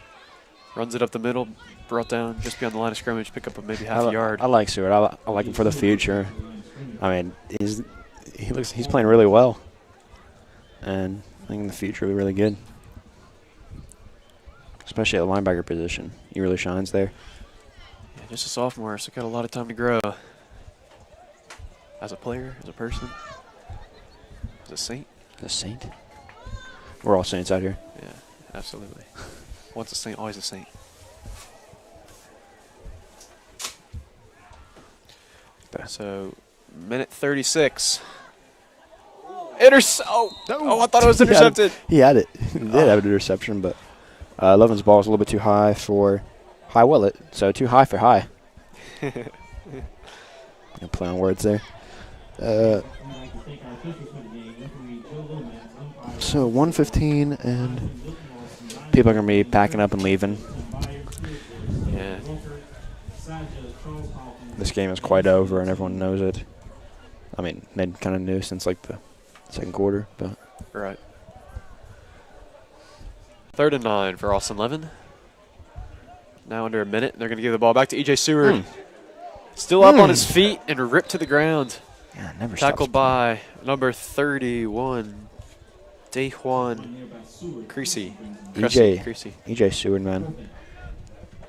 Runs it up the middle, brought down just beyond the line of scrimmage, pick up maybe half a yard. I like Seward. I like him for the future. I mean, he's playing really well. And I think in the future will be really good. Especially at the linebacker position. He really shines there. Yeah, just a sophomore, so got a lot of time to grow. As a player, as a person, as a Saint. As a Saint? We're all Saints out here. Yeah, absolutely. Once a Saint, always a Saint. So, minute 36. Oh, I thought it was intercepted. He had it. He did have an interception, but Levin's ball was a little bit too high for High Willett, so too high for high. Play on words there. So 1:15, and people are going to be packing up and leaving. Yeah. This game is quite over, and everyone knows it. I mean, they kind of knew since like the second quarter, but right. 3rd and 9 for Austin Levin. Now under a minute, they're going to give the ball back to E.J. Seward. Still up on his feet and ripped to the ground. Yeah, never Tackled by number 31, Dajuan Creasy. E.J. Seward, man.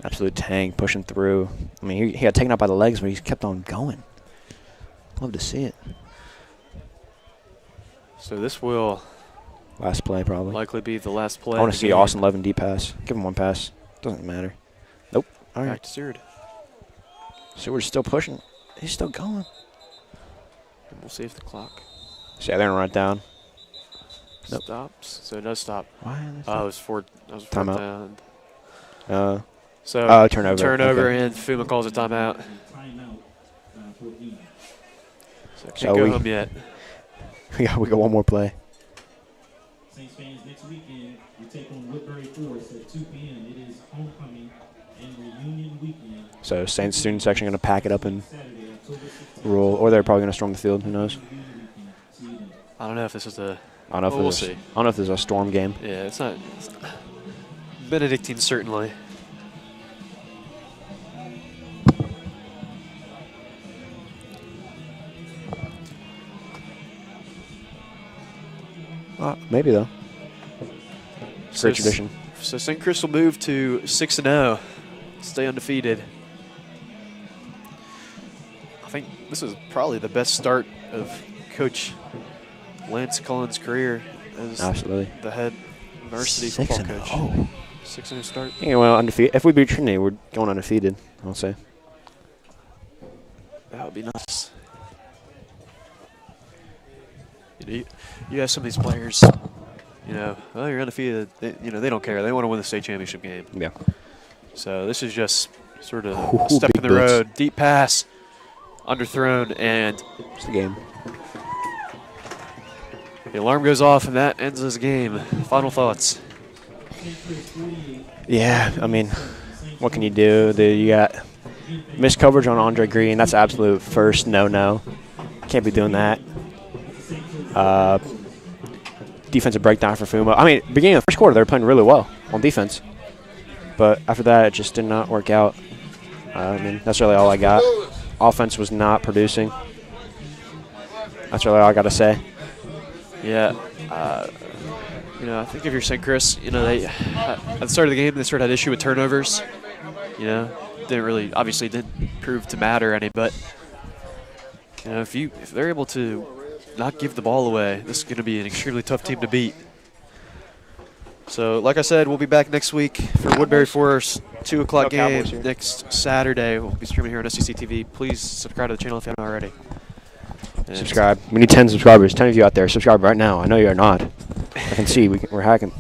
Absolute tank, pushing through. I mean, he got taken out by the legs, but he kept on going. Love to see it. So this will last play probably likely be the last play. I want to see Austin Levin deep pass. Give him one pass. Doesn't matter. Nope. All right. Back to Seward. Seward's still pushing. He's still going. And we'll see if the clock. See, they're gonna run it down. Nope. Stops. So it does stop. Why? It was fourth Timeout. down. So turnover. Turnover, okay. and FUMA calls a timeout. So can't So go home yet. we got one more play. Saints fans, next weekend we take on Woodbury Forest at 2 p.m. It is homecoming So Saints student section going to pack it up and roll, or they're probably going to storm the field. Who knows? I don't know if this is a. I don't know if We'll there's, see. I don't know if there's a storm game. Yeah, it's not. Benedictine certainly. Maybe though. So Great tradition. So St. Chris will move to 6-0, stay undefeated. I think this is probably the best start of Coach Lance Cullen's career as Absolutely. the head varsity football coach. 6-0. 6-0 start. Yeah, well, undefeated. If we beat Trinity, we're going undefeated, I'll say. That would be nice. You have some of these players, well, you're undefeated. They don't care. They want to win the state championship game. Yeah. So this is just sort of a step big in the boots. road. Deep pass, underthrown, and It's the game. the alarm goes off, and that ends this game. Final thoughts. Yeah, I mean, what can you do? You got missed coverage on Andre Green. That's absolute first no-no. Can't be doing that. Defensive breakdown for FUMA. I mean, beginning of the first quarter, they were playing really well on defense. But after that, it just did not work out. I mean, that's really all I got. Offense was not producing. That's really all I got to say. Yeah. I think if you're St. Chris, they at the start of the game they sort of had issue with turnovers. Obviously didn't prove to matter any, but if they're able to not give the ball away, this is going to be an extremely tough team to beat. So, like I said, we'll be back next week for Woodbury Forest 2 o'clock game next Saturday. We'll be streaming here on SEC TV. Please subscribe to the channel if you haven't already. And Subscribe. We need 10 subscribers. 10 of you out there, subscribe right now. I know you're not. I can see. We're hacking.